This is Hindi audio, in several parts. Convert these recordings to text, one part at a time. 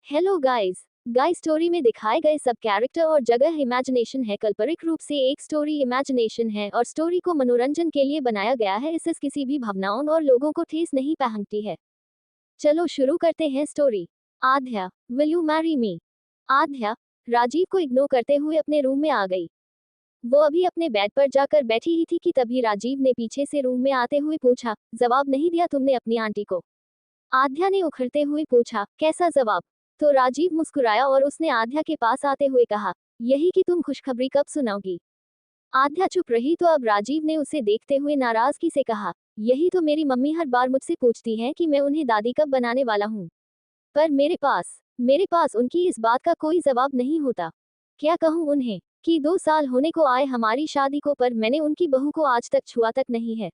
हेलो गाइस स्टोरी में दिखाए गए सब कैरेक्टर और जगह इमेजिनेशन है, काल्पनिक रूप से एक स्टोरी इमेजिनेशन है और स्टोरी को मनोरंजन के लिए बनाया गया है। इससे किसी भी भावनाओं और लोगों को ठेस नहीं पहुंचती है। चलो शुरू करते हैं story. Aadhya, will you marry me? Aadhya Rajeev को इग्नोर करते हुए अपने रूम में आ गई। वो अभी अपने बेड पर जाकर बैठी ही थी कि तभी राजीव ने पीछे से रूम में आते हुए पूछा, जवाब नहीं दिया तुमने अपनी आंटी को? आध्या ने उखड़ते हुए पूछा, कैसा जवाब? तो राजीव मुस्कुराया और उसने आध्या के पास आते हुए कहा, यही कि तुम खुशखबरी कब सुनाओगी? आध्या चुप रही तो अब राजीव ने उसे देखते हुए नाराजगी से कहा, यही तो मेरी मम्मी हर बार मुझसे पूछती हैं कि मैं उन्हें दादी कब बनाने वाला हूँ। पर मेरे पास उनकी इस बात का कोई जवाब नहीं होता। क्या कहूँ उन्हें कि 2 साल होने को आए हमारी शादी को, पर मैंने उनकी बहू को आज तक छुआ तक नहीं है।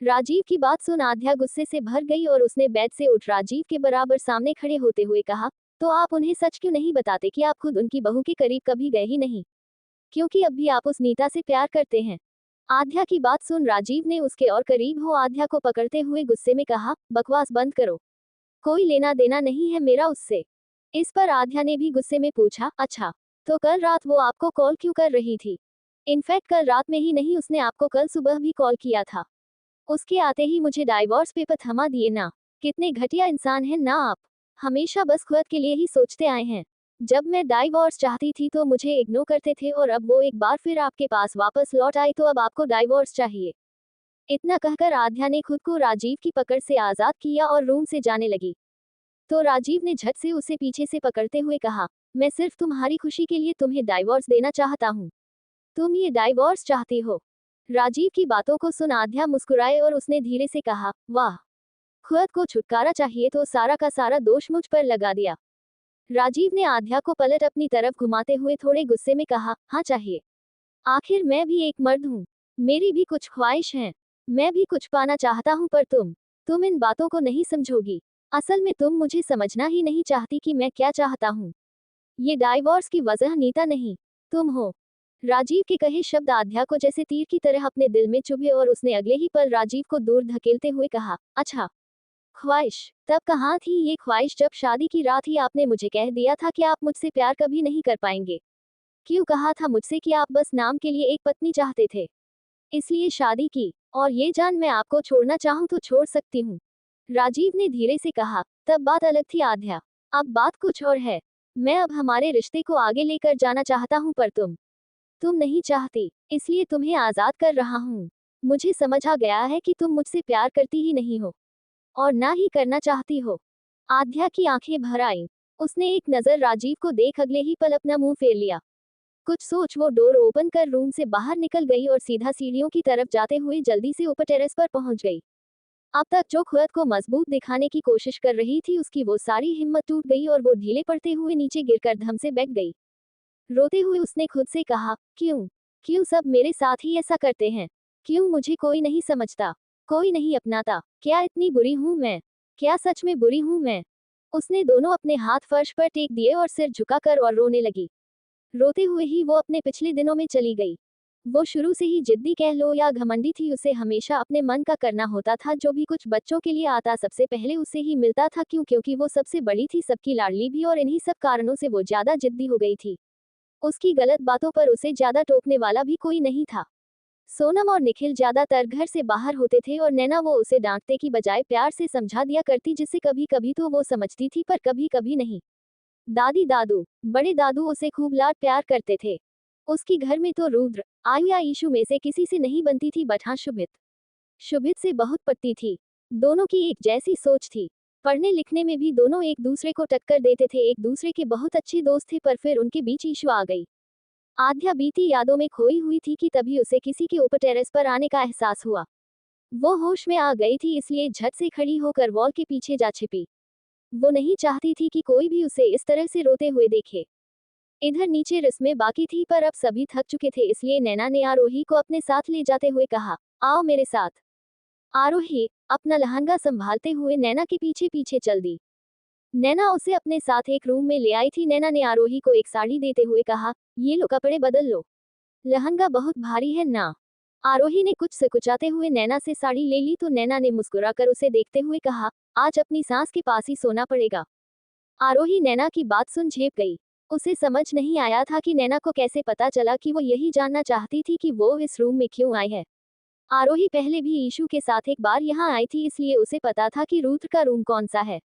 राजीव की बात सुन आध्या गुस्से से भर गई और उसने बेड से उठ राजीव के बराबर सामने खड़े होते हुए कहा, तो आप उन्हें सच क्यों नहीं बताते कि आप खुद उनकी बहू के करीब कभी गए ही नहीं, क्योंकि अब भी आप उस नीता से प्यार करते हैं? आध्या की बात सुन राजीव ने उसके और करीब हो आध्या को पकड़ते हुए गुस्से में कहा, बकवास बंद करो, कोई लेना देना नहीं है मेरा उससे। इस पर आध्या ने भी गुस्से में पूछा, अच्छा, तो कल रात वो आपको कॉल क्यों कर रही थी? इनफैक्ट कल रात में ही नहीं, उसने आपको कल सुबह भी कॉल किया था। उसके आते ही मुझे डाइवोर्स पेपर थमा दिए ना। कितने घटिया इंसान हैं ना आप। हमेशा बस खुद के लिए ही सोचते आए हैं। जब मैं डाइवोर्स चाहती थी तो मुझे इग्नोर करते थे और अब वो एक बार फिर आपके पास वापस लौट आई तो अब आपको डाइवोर्स चाहिए। इतना कहकर आध्या ने खुद को राजीव की पकड़ से आजाद किया और रूम से जाने लगी। तो राजीव ने झट से उसे पीछे से पकड़ते हुए कहा, मैं सिर्फ तुम्हारी खुशी के लिए तुम्हें डाइवोर्स देना चाहता हूँ। तुम ये डाइवोर्स चाहती हो? राजीव की बातों को सुन आध्या मुस्कुराए और उसने धीरे से कहा, वाह, खुद को छुटकारा चाहिए तो सारा का सारा दोष मुझ पर लगा दिया। राजीव ने आध्या को पलट अपनी तरफ घुमाते हुए थोड़े गुस्से में कहा, हाँ चाहिए। आखिर मैं भी एक मर्द हूँ, मेरी भी कुछ ख्वाहिश हैं, मैं भी कुछ पाना चाहता हूँ, पर तुम इन बातों को नहीं समझोगी। असल में तुम मुझे समझना ही नहीं चाहती कि मैं क्या चाहता हूँ। ये डाइवोर्स की वजह नीता नहीं, तुम हो। राजीव के कहे शब्द आध्या को जैसे तीर की तरह अपने दिल में चुभे और उसने अगले ही पल राजीव को दूर धकेलते हुए कहा, अच्छा, ख्वाहिश तब कहाँ थी ये ख्वाहिश जब शादी की रात ही आपने मुझे कह दिया था कि आप मुझसे प्यार कभी नहीं कर पाएंगे। क्यों कहा था मुझसे कि आप बस नाम के लिए एक पत्नी चाहते थे, इसलिए शादी की, और ये जान मैं आपको छोड़ना चाहूँ तो छोड़ सकती हूँ। राजीव ने धीरे से कहा, तब बात अलग थी आध्या, अब बात कुछ और है। मैं अब हमारे रिश्ते को आगे लेकर जाना चाहता हूँ, पर तुम नहीं चाहती, इसलिए तुम्हें आजाद कर रहा हूँ। मुझे समझ आ गया है कि तुम मुझसे प्यार करती ही नहीं हो और ना ही करना चाहती हो। आध्या की आंखें भर आईं। उसने एक नजर राजीव को देख अगले ही पल अपना मुंह फेर लिया। कुछ सोच वो डोर ओपन कर रूम से बाहर निकल गई और सीधा सीढ़ियों की तरफ जाते हुए जल्दी से ऊपर टेरेस पर पहुंच गई। अब तक जो खुद को मजबूत दिखाने की कोशिश कर रही थी उसकी वो सारी हिम्मत टूट गई और वो ढीले पड़ते हुए नीचे गिरकर धम से बैठ गई। रोते हुए उसने खुद से कहा, क्यों क्यों सब मेरे साथ ही ऐसा करते हैं? क्यों मुझे कोई नहीं समझता, कोई नहीं अपनाता? क्या इतनी बुरी हूं मैं? क्या सच में बुरी हूं मैं? उसने दोनों अपने हाथ फर्श पर टेक दिए और सिर झुकाकर और रोने लगी। रोते हुए ही वो अपने पिछले दिनों में चली गई। वो शुरू से ही जिद्दी कह लो या घमंडी थी, उसे हमेशा अपने मन का करना होता था। जो भी कुछ बच्चों के लिए आता सबसे पहले उसे ही मिलता था। क्यों? क्योंकि वो सबसे बड़ी थी, सबकी लाडली भी, और इन्हीं सब कारणों से वो ज्यादा जिद्दी हो गई थी। उसकी गलत बातों पर उसे ज्यादा टोकने वाला भी कोई नहीं था। सोनम और निखिल ज्यादातर घर से बाहर होते थे और नैना वो उसे डांटने की बजाय प्यार से समझा दिया करती, जिससे कभी कभी तो वो समझती थी पर कभी कभी नहीं। दादी दादू, बड़े दादू उसे खूब लाड प्यार करते थे। उसकी घर में तो रुद्र, आयु या ईशु में से किसी से नहीं बनती थी, बट हाँ शुभित शुभित से बहुत पटती थी। दोनों की एक जैसी सोच थी। पढ़ने लिखने में भी दोनों एक दूसरे को टक्कर देते थे, एक दूसरे के बहुत अच्छे दोस्त थे। पर फिर उनके बीच ईशु आ गई। आध्या बीती यादों में खोई हुई थी कि तभी उसे किसी के ऊपर टेरेस पर आने का एहसास हुआ। वो होश में आ गई थी, इसलिए झट से खड़ी होकर वॉल के पीछे जा छिपी। वो नहीं चाहती थी कि कोई भी उसे इस तरह से रोते हुए देखे। इधर नीचे रस्में बाकी थी, पर अब सभी थक चुके थे, इसलिए नैना ने आरोही को अपने साथ ले जाते हुए कहा, आओ मेरे साथ। आरोही अपना लहंगा संभालते हुए नैना के पीछे पीछे चल दी। नैना उसे अपने साथ एक रूम में ले आई थी। नैना ने आरोही को एक साड़ी देते हुए कहा, ये लो, कपड़े बदल लो, लहंगा बहुत भारी है ना। आरोही ने कुछ सकुचाते हुए नैना से साड़ी ले ली तो नैना ने मुस्कुराकर उसे देखते हुए कहा, आज अपनी सास के पास ही सोना पड़ेगा। आरोही नैना की बात सुन झेप गई। उसे समझ नहीं आया था कि नैना को कैसे पता चला कि वो यही जानना चाहती थी कि वो इस रूम में क्यों आई है। आरोही पहले भी ईशू के साथ एक बार यहाँ आई थी, इसलिए उसे पता था कि रुद्र का रूम कौन सा है।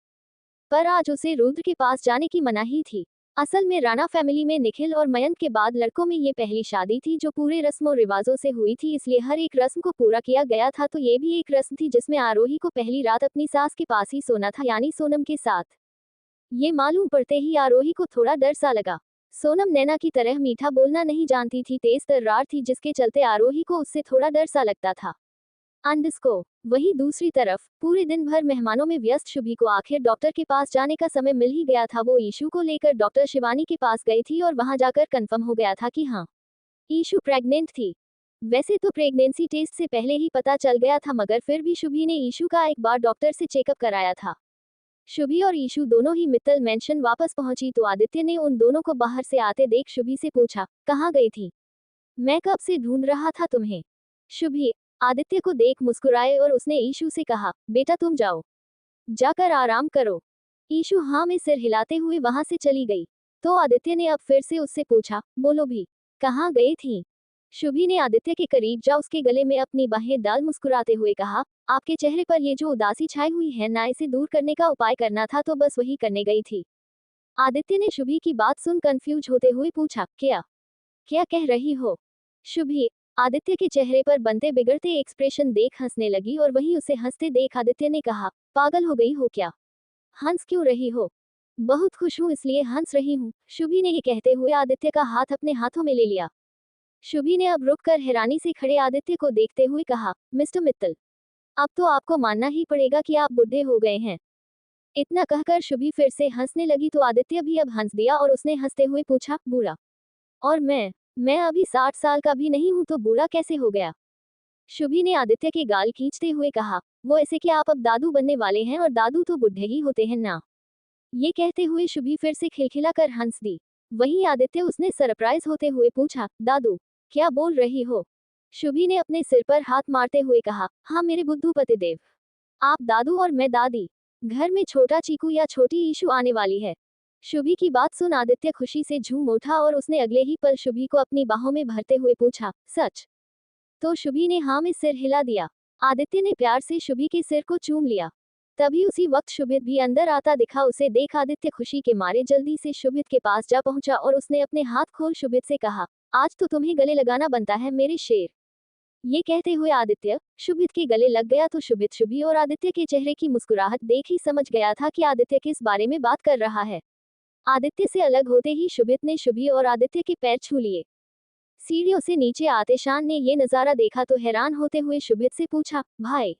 पर आज उसे रुद्र के पास जाने की मनाही थी। असल में राणा फैमिली में निखिल और मयंक के बाद लड़कों में ये पहली शादी थी जो पूरे रस्मों रिवाजों से हुई थी, इसलिए हर एक रस्म को पूरा किया गया था। तो ये भी एक रस्म थी जिसमें आरोही को पहली रात अपनी सास के पास ही सोना था, यानी सोनम के साथ। ये मालूम पड़ते ही आरोही को थोड़ा डर सा लगा। सोनम नैना की तरह मीठा बोलना नहीं जानती थी, तेज तर्रार थी, जिसके चलते आरोही को उससे थोड़ा डर सा लगता था। अंडस्को वहीं दूसरी तरफ पूरे दिन भर मेहमानों में व्यस्त शुभी को आखिर डॉक्टर के पास जाने का समय मिल ही गया था। वो ईशू को लेकर डॉक्टर शिवानी के पास गई थी और वहां जाकर कंफर्म हो गया था कि हाँ, ईशू प्रेग्नेंट थी। वैसे तो प्रेगनेंसी टेस्ट से पहले ही पता चल गया था, मगर फिर भी शुभी ने ईशू का एक बार डॉक्टर से चेकअप कराया था। शुभी और ईशू दोनों ही मित्तल मेंशन वापस पहुंची तो आदित्य ने उन दोनों को बाहर से आते देख शुभी से पूछा, कहाँ गई थी? मैं कब से ढूंढ रहा था तुम्हें। शुभी आदित्य को देख मुस्कुराए और उसने ईशू से कहा, बेटा तुम जाओ, जाकर आराम करो। ईशू हाँ में सिर हिलाते हुए वहां से चली गई। तो आदित्य ने अब फिर से उससे पूछा, बोलो भी, कहाँ गई थी? शुभी ने आदित्य के करीब जा उसके गले में अपनी बाहें डाल मुस्कुराते हुए कहा, आपके चेहरे पर ये जो उदासी छाई हुई है ना, इसे दूर करने का उपाय करना था, तो बस वही करने गई थी। आदित्य ने शुभी की बात सुन कंफ्यूज होते हुए पूछा, क्या क्या कह रही हो? शुभी आदित्य के चेहरे पर बनते बिगड़ते एक्सप्रेशन देख हंसने लगी और वहीं उसे हंसते देख आदित्य ने कहा, पागल हो गई हो क्या? हंस क्यों रही हो? बहुत खुश हूँ इसलिए हंस रही हूँ। शुभी ने ये कहते हुए आदित्य का हाथ अपने हाथों में ले लिया। शुभी ने अब रुककर हैरानी से खड़े आदित्य को देखते हुए कहा, मिस्टर मित्तल, अब तो आपको मानना ही पड़ेगा कि आप बुढ़े हो गए हैं। इतना कहकर शुभी फिर से हंसने लगी तो आदित्य भी अब हंस दिया और उसने हंसते हुए पूछा, बूढ़ा? और मैं अभी 60 साल का भी नहीं हूं तो बूढ़ा कैसे हो गया? शुभी ने आदित्य के गाल खींचते हुए कहा, वो ऐसे कि आप अब दादू बनने वाले हैं और दादू तो बुढ़े ही होते हैं ना। ये कहते हुए शुभी फिर से खिलखिलाकर हंस दी। वहीं आदित्य उसने सरप्राइज होते हुए पूछा, दादू क्या बोल रही हो? शुभी ने अपने सिर पर हाथ मारते हुए कहा, हाँ मेरे बुद्धू पतिदेव, आप दादू और मैं दादी। घर में छोटा चीकू या छोटी ईशू आने वाली है। शुभी की बात सुन आदित्य खुशी से झूम उठा और उसने अगले ही पल शुभी को अपनी बाहों में भरते हुए पूछा, सच? तो शुभी ने हाँ में सिर हिला दिया। आदित्य ने प्यार से शुभी के सिर को चूम लिया। तभी उसी वक्त शुभित भी अंदर आता दिखा। उसे देख आदित्य खुशी के मारे जल्दी से शुभित के पास जा पहुंचा और उसने अपने हाथ खोल शुभित से कहा, आज तो तुम्हें गले लगाना बनता है मेरे शेर। ये कहते हुए आदित्य शुभित के गले लग गया तो शुभित शुभी और आदित्य के चेहरे की मुस्कुराहट देख ही समझ गया था कि आदित्य किस बारे में बात कर रहा है। आदित्य से अलग होते ही शुभित ने शुभी और आदित्य के पैर छू लिए। सीढ़ियों से नीचे आते शान ने ये नजारा देखा तो हैरान होते हुए शुभित से पूछा, भाई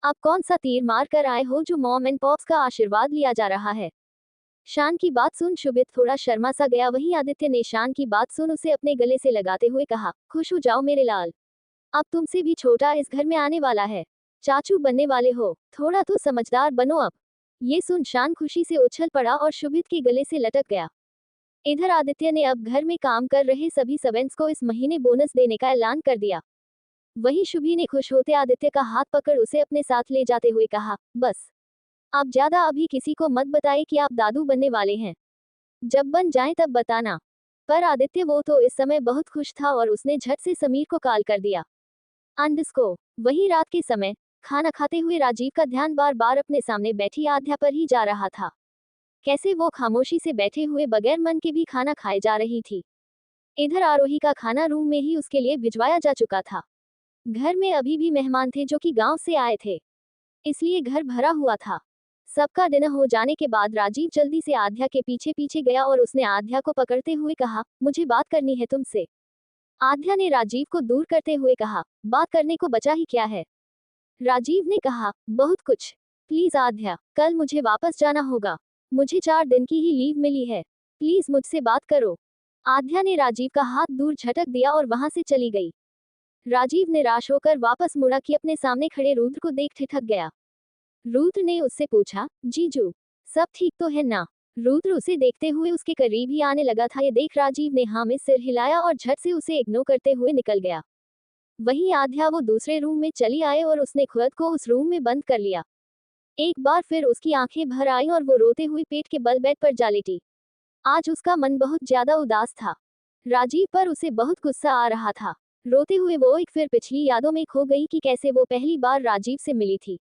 आप कौन सा तीर मार कर आए हो जो मॉम एंड पॉप्स का आशीर्वाद लिया जा रहा है? शान की बात सुन शुभित थोड़ा शर्मा सा गया। वहीं आदित्य ने शान की बात सुन उसे अपने गले से लगाते हुए कहा, खुश हो जाओ मेरे लाल, अब तुमसे भी छोटा इस घर में आने वाला है। चाचू बनने वाले हो, थोड़ा तो समझदार बनो अब। ये सुन शान खुशी से उछल पड़ा और शुभित के गले से लटक गया। इधर आदित्य ने अब घर में काम कर रहे सभी सर्वेंट्स को इस महीने बोनस देने का ऐलान कर दिया। वहीं शुभी ने खुश होते आदित्य का हाथ पकड़ उसे अपने साथ ले जाते हुए कहा, बस आप ज्यादा अभी किसी को मत बताइए कि आप दादू बनने वाले हैं। जब बन जाए तब बताना। पर आदित्य वो तो इस समय बहुत खुश था और उसने झट से समीर को कॉल कर दिया। अंडस्को वहीं रात के समय खाना खाते हुए राजीव का ध्यान बार बार अपने सामने बैठी आध्या पर ही जा रहा था। कैसे वो खामोशी से बैठे हुए बगैर मन के भी खाना खाए जा रही थी। इधर आरोही का खाना रूम में ही उसके लिए भिजवाया जा चुका था। घर में अभी भी मेहमान थे जो कि गांव से आए थे, इसलिए घर भरा हुआ था। सबका डिनर हो जाने के बाद राजीव जल्दी से आध्या के पीछे पीछे गया और उसने आध्या को पकड़ते हुए कहा, मुझे बात करनी है तुमसे। आध्या ने राजीव को दूर करते हुए कहा, बात करने को बचा ही क्या है? राजीव ने कहा, बहुत कुछ। प्लीज आध्या, कल मुझे वापस जाना होगा। मुझे 4 दिन की ही लीव मिली है। प्लीज मुझसे बात करो। आध्या ने राजीव का हाथ दूर झटक दिया और वहां से चली गई। राजीव निराश होकर वापस मुड़ा कि अपने सामने खड़े रुद्र को देख ठिठक गया। रुद्र ने उससे पूछा, जीजू सब ठीक तो है ना? रुद्र उसे देखते हुए उसके करीब ही आने लगा था। ये देख राजीव ने हाँ में सिर हिलाया और झट से उसे इग्नोर करते हुए निकल गया। वहीं आध्या वो दूसरे रूम में चली आए और उसने खुद को उस रूम में बंद कर लिया। एक बार फिर उसकी आंखें भर आईं और वो रोते हुए पेट के बल बेड पर जा लेटी। आज उसका मन बहुत ज्यादा उदास था। राजीव पर उसे बहुत गुस्सा आ रहा था। रोते हुए वो एक फिर पिछली यादों में खो गई कि कैसे वो पहली बार राजीव से मिली थी।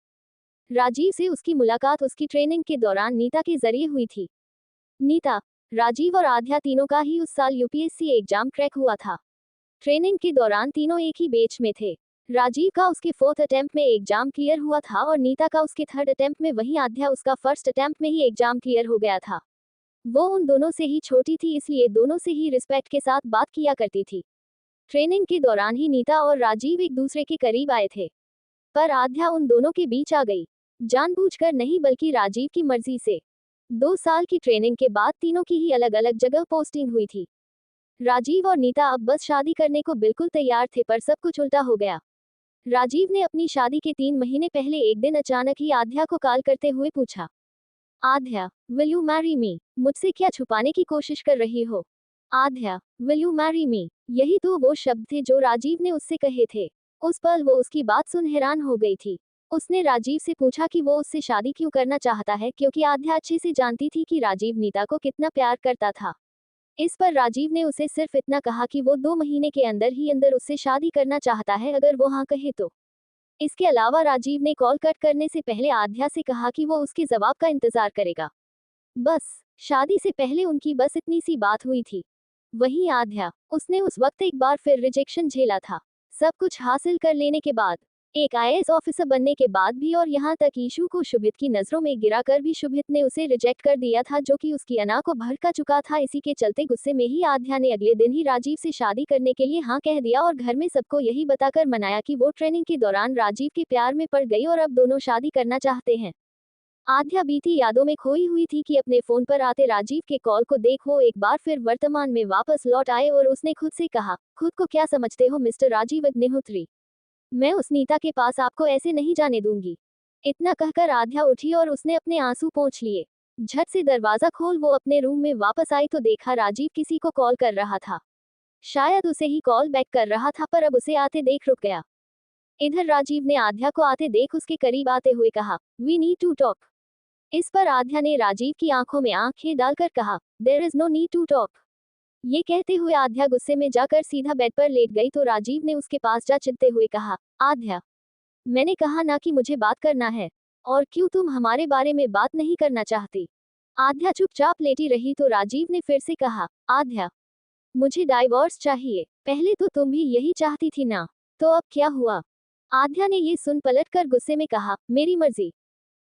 राजीव से उसकी मुलाकात उसकी ट्रेनिंग के दौरान नीता के जरिए हुई थी। नीता, राजीव और आध्या तीनों का ही उस साल यूपीएससी एग्जाम क्रैक हुआ था। ट्रेनिंग के दौरान तीनों एक ही बैच में थे। राजीव का उसके 4th अटेम्प्ट में एग्जाम क्लियर हुआ था और नीता का उसके 3rd अटेम्प्ट में, वहीं आध्या उसका 1st अटेम्प्ट में ही एग्जाम क्लियर हो गया था। वो उन दोनों से ही छोटी थी, इसलिए दोनों से ही रिस्पेक्ट के साथ बात किया करती थी। ट्रेनिंग के दौरान ही नीता और राजीव एक दूसरे के करीब आए थे, पर आध्या उन दोनों के बीच आ गई। जानबूझकर नहीं, बल्कि राजीव की मर्जी से। 2 साल की ट्रेनिंग के बाद तीनों की ही अलग अलग जगह पोस्टिंग हुई थी। राजीव और नीता अब बस शादी करने को बिल्कुल तैयार थे, पर सब कुछ उल्टा हो गया। राजीव ने अपनी शादी के 3 महीने पहले एक दिन अचानक ही आध्या को कॉल करते हुए पूछा, आध्या, विल यू मैरी मी? मुझसे क्या छुपाने की कोशिश कर रही हो? आध्या, विल यू मैरी मी? यही तो वो शब्द थे जो राजीव ने उससे कहे थे। उस पल वो उसकी बात सुन हैरान हो गई थी। उसने राजीव से पूछा कि वो उससे शादी क्यों करना चाहता है, क्योंकि आध्या अच्छे से जानती थी कि राजीव नीता को कितना प्यार करता था। इस पर राजीव ने उसे सिर्फ इतना कहा कि वो 2 महीने के अंदर ही अंदर उससे शादी करना चाहता है, अगर वो हाँ कहे तो। इसके अलावा राजीव ने कॉल कट करने से पहले आध्या से कहा कि वो उसके जवाब का इंतजार करेगा। बस, शादी से पहले उनकी बस इतनी सी बात हुई थी। वहीं आध्या, उसने उस वक्त एक बार फिर रिजेक्शन झेला था। सब कुछ हासिल कर लेने के बाद, एक आईएएस ऑफिसर बनने के बाद भी, और यहाँ तक ईशू को शुभित की नजरों में गिराकर भी शुभित ने उसे रिजेक्ट कर दिया था, जो कि उसकी अना को भड़का चुका था। इसी के चलते गुस्से में ही आध्या ने अगले दिन ही राजीव से शादी करने के लिए हाँ कह दिया और घर में सबको यही बताकर मनाया कि वो ट्रेनिंग के दौरान राजीव के प्यार में पड़ गई और अब दोनों शादी करना चाहते हैं। आध्या बीती यादों में खोई हुई थी कि अपने फोन पर आते राजीव के कॉल को देख वो एक बार फिर वर्तमान में वापस लौट आए और उसने खुद से कहा, खुद को क्या समझते हो मिस्टर राजीव अग्निहोत्री? मैं उस नीता के पास आपको ऐसे नहीं जाने दूंगी। इतना कहकर आध्या उठी और उसने अपने आंसू पोंछ लिए। झट से दरवाजा खोल वो अपने रूम में वापस आई तो देखा राजीव किसी को कॉल कर रहा था। शायद उसे ही कॉल बैक कर रहा था, पर अब उसे आते देख रुक गया। इधर राजीव ने आध्या को आते देख उसके करीब आते हुए कहा, वी नीड टू टॉक। इस पर आध्या ने राजीव की आंखों में आंखें डालकर कहा, there is no need to talk. ये कहते हुए आध्या गुस्से में जाकर सीधा बेड पर लेट गई तो राजीव ने उसके पास जा चिल्लाते हुए कहा, आध्या, मैंने कहा ना कि मुझे बात करना है, और क्यों तुम हमारे बारे में बात नहीं करना चाहती? आध्या चुपचाप लेटी रही तो राजीव ने फिर से कहा, आध्या, मुझे डाइवोर्स चाहिए। पहले तो तुम भी यही चाहती थी ना, तो अब क्या हुआ? आध्या ने ये सुन पलटकर गुस्से में कहा, मेरी मर्जी,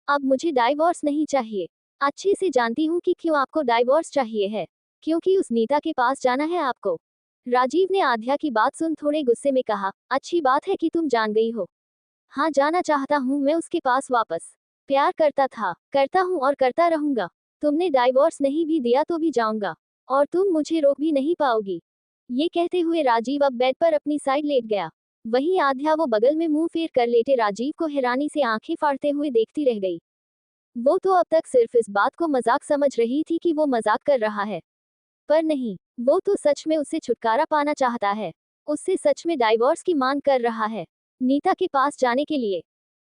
अब मुझे डाइवोर्स नहीं चाहिए। अच्छे से जानती हूँ कि क्यों आपको डाइवोर्स चाहिए है, क्योंकि उस नीता के पास जाना है आपको। राजीव ने आध्या की बात सुन थोड़े गुस्से में कहा, अच्छी बात है कि तुम जान गई हो। हाँ, जाना चाहता हूँ मैं उसके पास वापस। प्यार करता था, करता हूँ और करता रहूंगा। तुमने डाइवोर्स नहीं भी दिया तो भी जाऊंगा, और तुम मुझे रोक भी नहीं पाओगी। ये कहते हुए राजीव अब बेड पर अपनी साइड लेट गया। वहीं आध्या वो बगल में मुंह फेर कर लेटे राजीव को हैरानी से आंखें फाड़ते हुए देखती रह गई। वो तो अब तक सिर्फ इस बात को मजाक समझ रही थी कि वो मजाक कर रहा है, पर नहीं, वो तो सच में उससे छुटकारा पाना चाहता है। उससे सच में डाइवोर्स की मांग कर रहा है, नीता के पास जाने के लिए।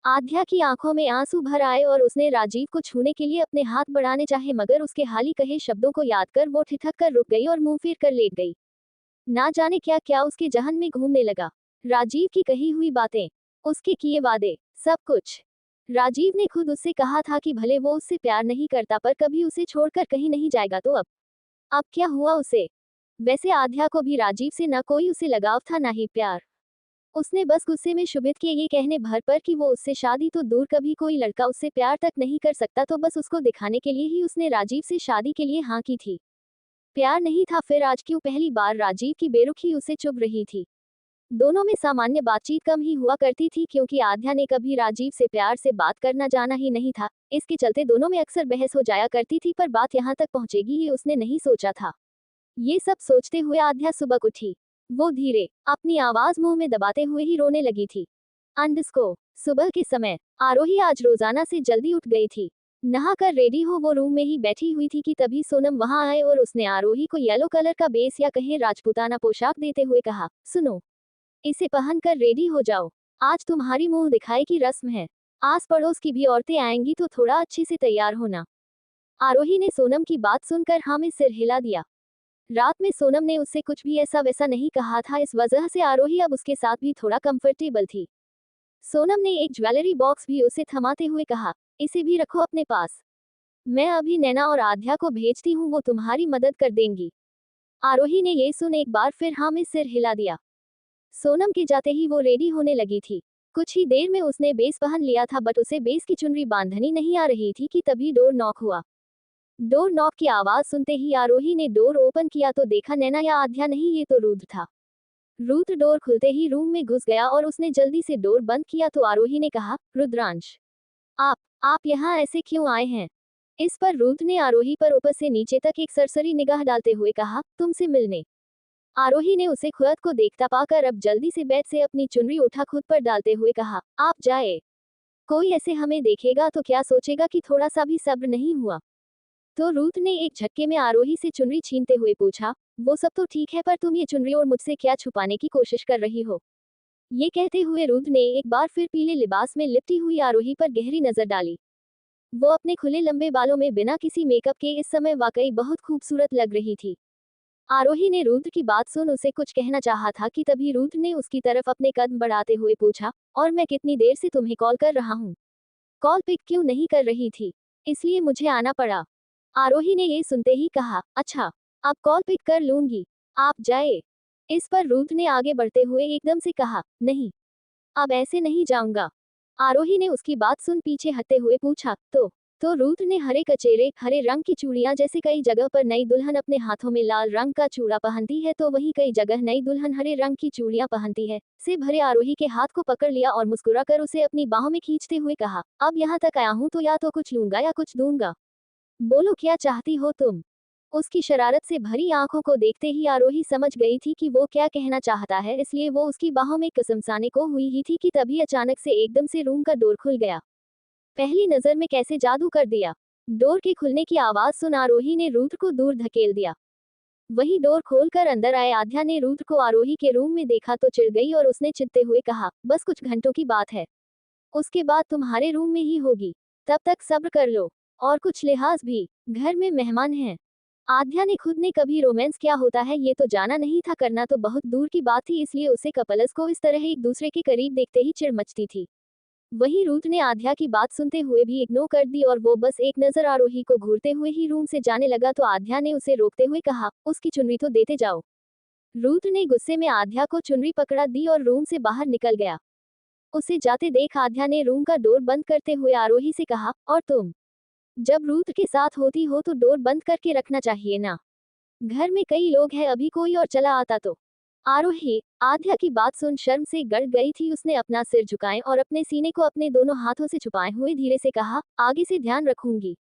आध्या की आंखों में आंसू भर आए और उसने राजीव को छूने के लिए अपने हाथ बढ़ाने चाहे, मगर उसके हाल ही कहे शब्दों को याद कर वो ठिठक कर रुक गई और मुंह फेर कर लेट गई। ना जाने क्या क्या उसके जहन में घूमने लगा। राजीव की कही हुई बातें, उसके किए वादे, सब कुछ। राजीव ने खुद उससे कहा था कि भले वो उससे प्यार नहीं करता, पर कभी उसे छोड़कर कहीं नहीं जाएगा, तो अब क्या हुआ उसे? वैसे आध्या को भी राजीव से ना कोई उसे लगाव था ना ही प्यार। उसने बस गुस्से में शुभित के ये कहने भर पर कि वो उससे शादी तो दूर, कभी कोई लड़का उससे प्यार तक नहीं कर सकता, तो बस उसको दिखाने के लिए ही उसने राजीव से शादी के लिए हाँ की थी। प्यार नहीं था फिर आज क्यों पहली बार राजीव की बेरुखी उसे चुभ रही थी? दोनों में सामान्य बातचीत कम ही हुआ करती थी, क्योंकि आध्या ने कभी राजीव से प्यार से बात करना जाना ही नहीं था। इसके चलते दोनों में अक्सर बहस हो जाया करती थी, पर बात यहाँ तक पहुंचेगी ये उसने नहीं सोचा था। ये सब सोचते हुए आध्या सुबह उठी। वो धीरे अपनी आवाज मुंह में दबाते हुए ही रोने लगी थी। अंडस्को सुबह के समय आरोही आज रोजाना से जल्दी उठ गई थी। नहाकर रेडी हो वो रूम में ही बैठी हुई थी कि तभी सोनम वहां आए और उसने आरोही को येलो कलर का बेस या कहें राजपूताना पोशाक देते हुए कहा, सुनो, इसे पहनकर रेडी हो जाओ, आज तुम्हारी मुंह दिखाई की रस्म है। आस पड़ोस की भी औरतें आएंगी तो थोड़ा अच्छे से तैयार होना। आरोही ने सोनम की बात सुनकर हाँ में सिर हिला दिया। रात में सोनम ने उससे कुछ भी ऐसा वैसा नहीं कहा था, इस वजह से आरोही अब उसके साथ भी थोड़ा कंफर्टेबल थी। सोनम ने एक ज्वेलरी बॉक्स भी उसे थमाते हुए कहा, इसे भी रखो अपने पास। मैं अभी नैना और आध्या को भेजती हूँ, वो तुम्हारी मदद कर देंगी। आरोही ने ये सुन एक बार फिर हाँ में सिर हिला दिया। सोनम के जाते ही वो रेडी होने लगी थी। कुछ ही देर में उसने बेस पहन लिया था, बट उसे बेस की चुनरी बांधनी नहीं आ रही थी कि तभी डोर नॉक हुआ। डोर नॉक की आवाज सुनते ही आरोही ने डोर ओपन किया तो देखा नैना या आध्या नहीं, ये तो रुद्र था। रुद्र डोर खुलते ही रूम में घुस गया और उसने जल्दी से डोर बंद किया तो आरोही ने कहा, रुद्रांश, आप यहाँ ऐसे क्यों आए हैं? इस पर रुद्र ने आरोही पर ऊपर से नीचे तक एक सरसरी निगाह डालते हुए कहा, तुमसे मिलने। आरोही ने उसे खुद को देखता पाकर अब जल्दी से बेड से अपनी चुनरी उठा खुद पर डालते हुए कहा, आप जाए। कोई ऐसे हमें देखेगा तो क्या सोचेगा कि थोड़ा सा भी सब्र नहीं हुआ। तो रुद्र ने एक झटके में आरोही से चुनरी छीनते हुए पूछा, वो सब तो ठीक है, पर तुम ये चुनरी और मुझसे क्या छुपाने की कोशिश कर रही हो? ये कहते हुए रुद्र ने एक बार फिर पीले लिबास में लिपटी हुई आरोही पर गहरी नजर डाली। वो अपने खुले लंबे बालों में बिना किसी मेकअप के इस समय वाकई बहुत खूबसूरत लग रही थी। आरोही ने रुद्र की बात सुन उसे कुछ कहना चाहा था कि तभी रुद्र ने उसकी तरफ अपने कदम बढ़ाते हुए पूछा, और मैं कितनी देर से तुम्हें कॉल कर रहा हूँ, कॉल पिक क्यों नहीं कर रही थी? इसलिए मुझे आना पड़ा। आरोही ने ये सुनते ही कहा, अच्छा, अब कॉल पिक कर लूंगी, आप जाए। इस पर रुद्र ने आगे बढ़ते हुए एकदम से कहा, नहीं, अब ऐसे नहीं जाऊंगा। आरोही ने उसकी बात सुन पीछे हटते हुए पूछा, तो रुद्र ने हरे कचेरे हरे रंग की चूड़ियां, जैसे कई जगह पर नई दुल्हन अपने हाथों में लाल रंग का चूड़ा पहनती है तो वहीं कई जगह नई दुल्हन हरे रंग की चूड़ियां पहनती है, से भरे आरोही के हाथ को पकड़ लिया और मुस्कुराकर उसे अपनी बाहों में खींचते हुए कहा, अब यहाँ तक आया हूँ तो या तो कुछ लूंगा या कुछ दूंगा। बोलो क्या चाहती हो तुम? उसकी शरारत से भरी आंखों को देखते ही आरोही समझ गई थी कि वो क्या कहना चाहता है, इसलिए वो उसकी बाहों में कसमसाने को हुई ही थी कि तभी अचानक से एकदम से रूम का डोर खुल गया। पहली नजर में कैसे जादू कर दिया। डोर के खुलने की आवाज सुन आरोही ने रुद्र को दूर धकेल दिया। वही डोर खोलकर अंदर आए आध्या ने रुद्र को आरोही के रूम में देखा तो चिढ़ गई और उसने चिढ़ते हुए कहा, बस कुछ घंटों की बात है, उसके बाद तुम्हारे रूम में ही होगी, तब तक सब्र कर लो, और कुछ लिहाज भी, घर में मेहमान हैं। आध्या ने खुद ने कभी रोमांस क्या होता है ये तो जाना नहीं था, करना तो बहुत दूर की बात थी, इसलिए उसे कपल्स को इस तरह एक दूसरे के करीब देखते ही चिढ़ मचती थी। वहीं रुद्र ने आध्या की बात सुनते हुए भी इग्नोर कर दी और वो बस एक नजर आरोही को घूरते हुए ही रूम से जाने लगा तो आध्या ने उसे रोकते हुए कहा, उसकी चुनरी तो देते जाओ। रुद्र ने गुस्से में आध्या को चुनरी पकड़ा दी और रूम से बाहर निकल गया। उसे जाते देख आध्या ने रूम का डोर बंद करते हुए आरोही से कहा, और तुम जब रुद्र के साथ होती हो तो डोर बंद करके रखना चाहिए ना, घर में कई लोग हैं, अभी कोई और चला आता तो। आरोही आध्या की बात सुन शर्म से गड़ गई थी, उसने अपना सिर झुकाए और अपने सीने को अपने दोनों हाथों से छुपाए हुए धीरे से कहा, आगे से ध्यान रखूंगी।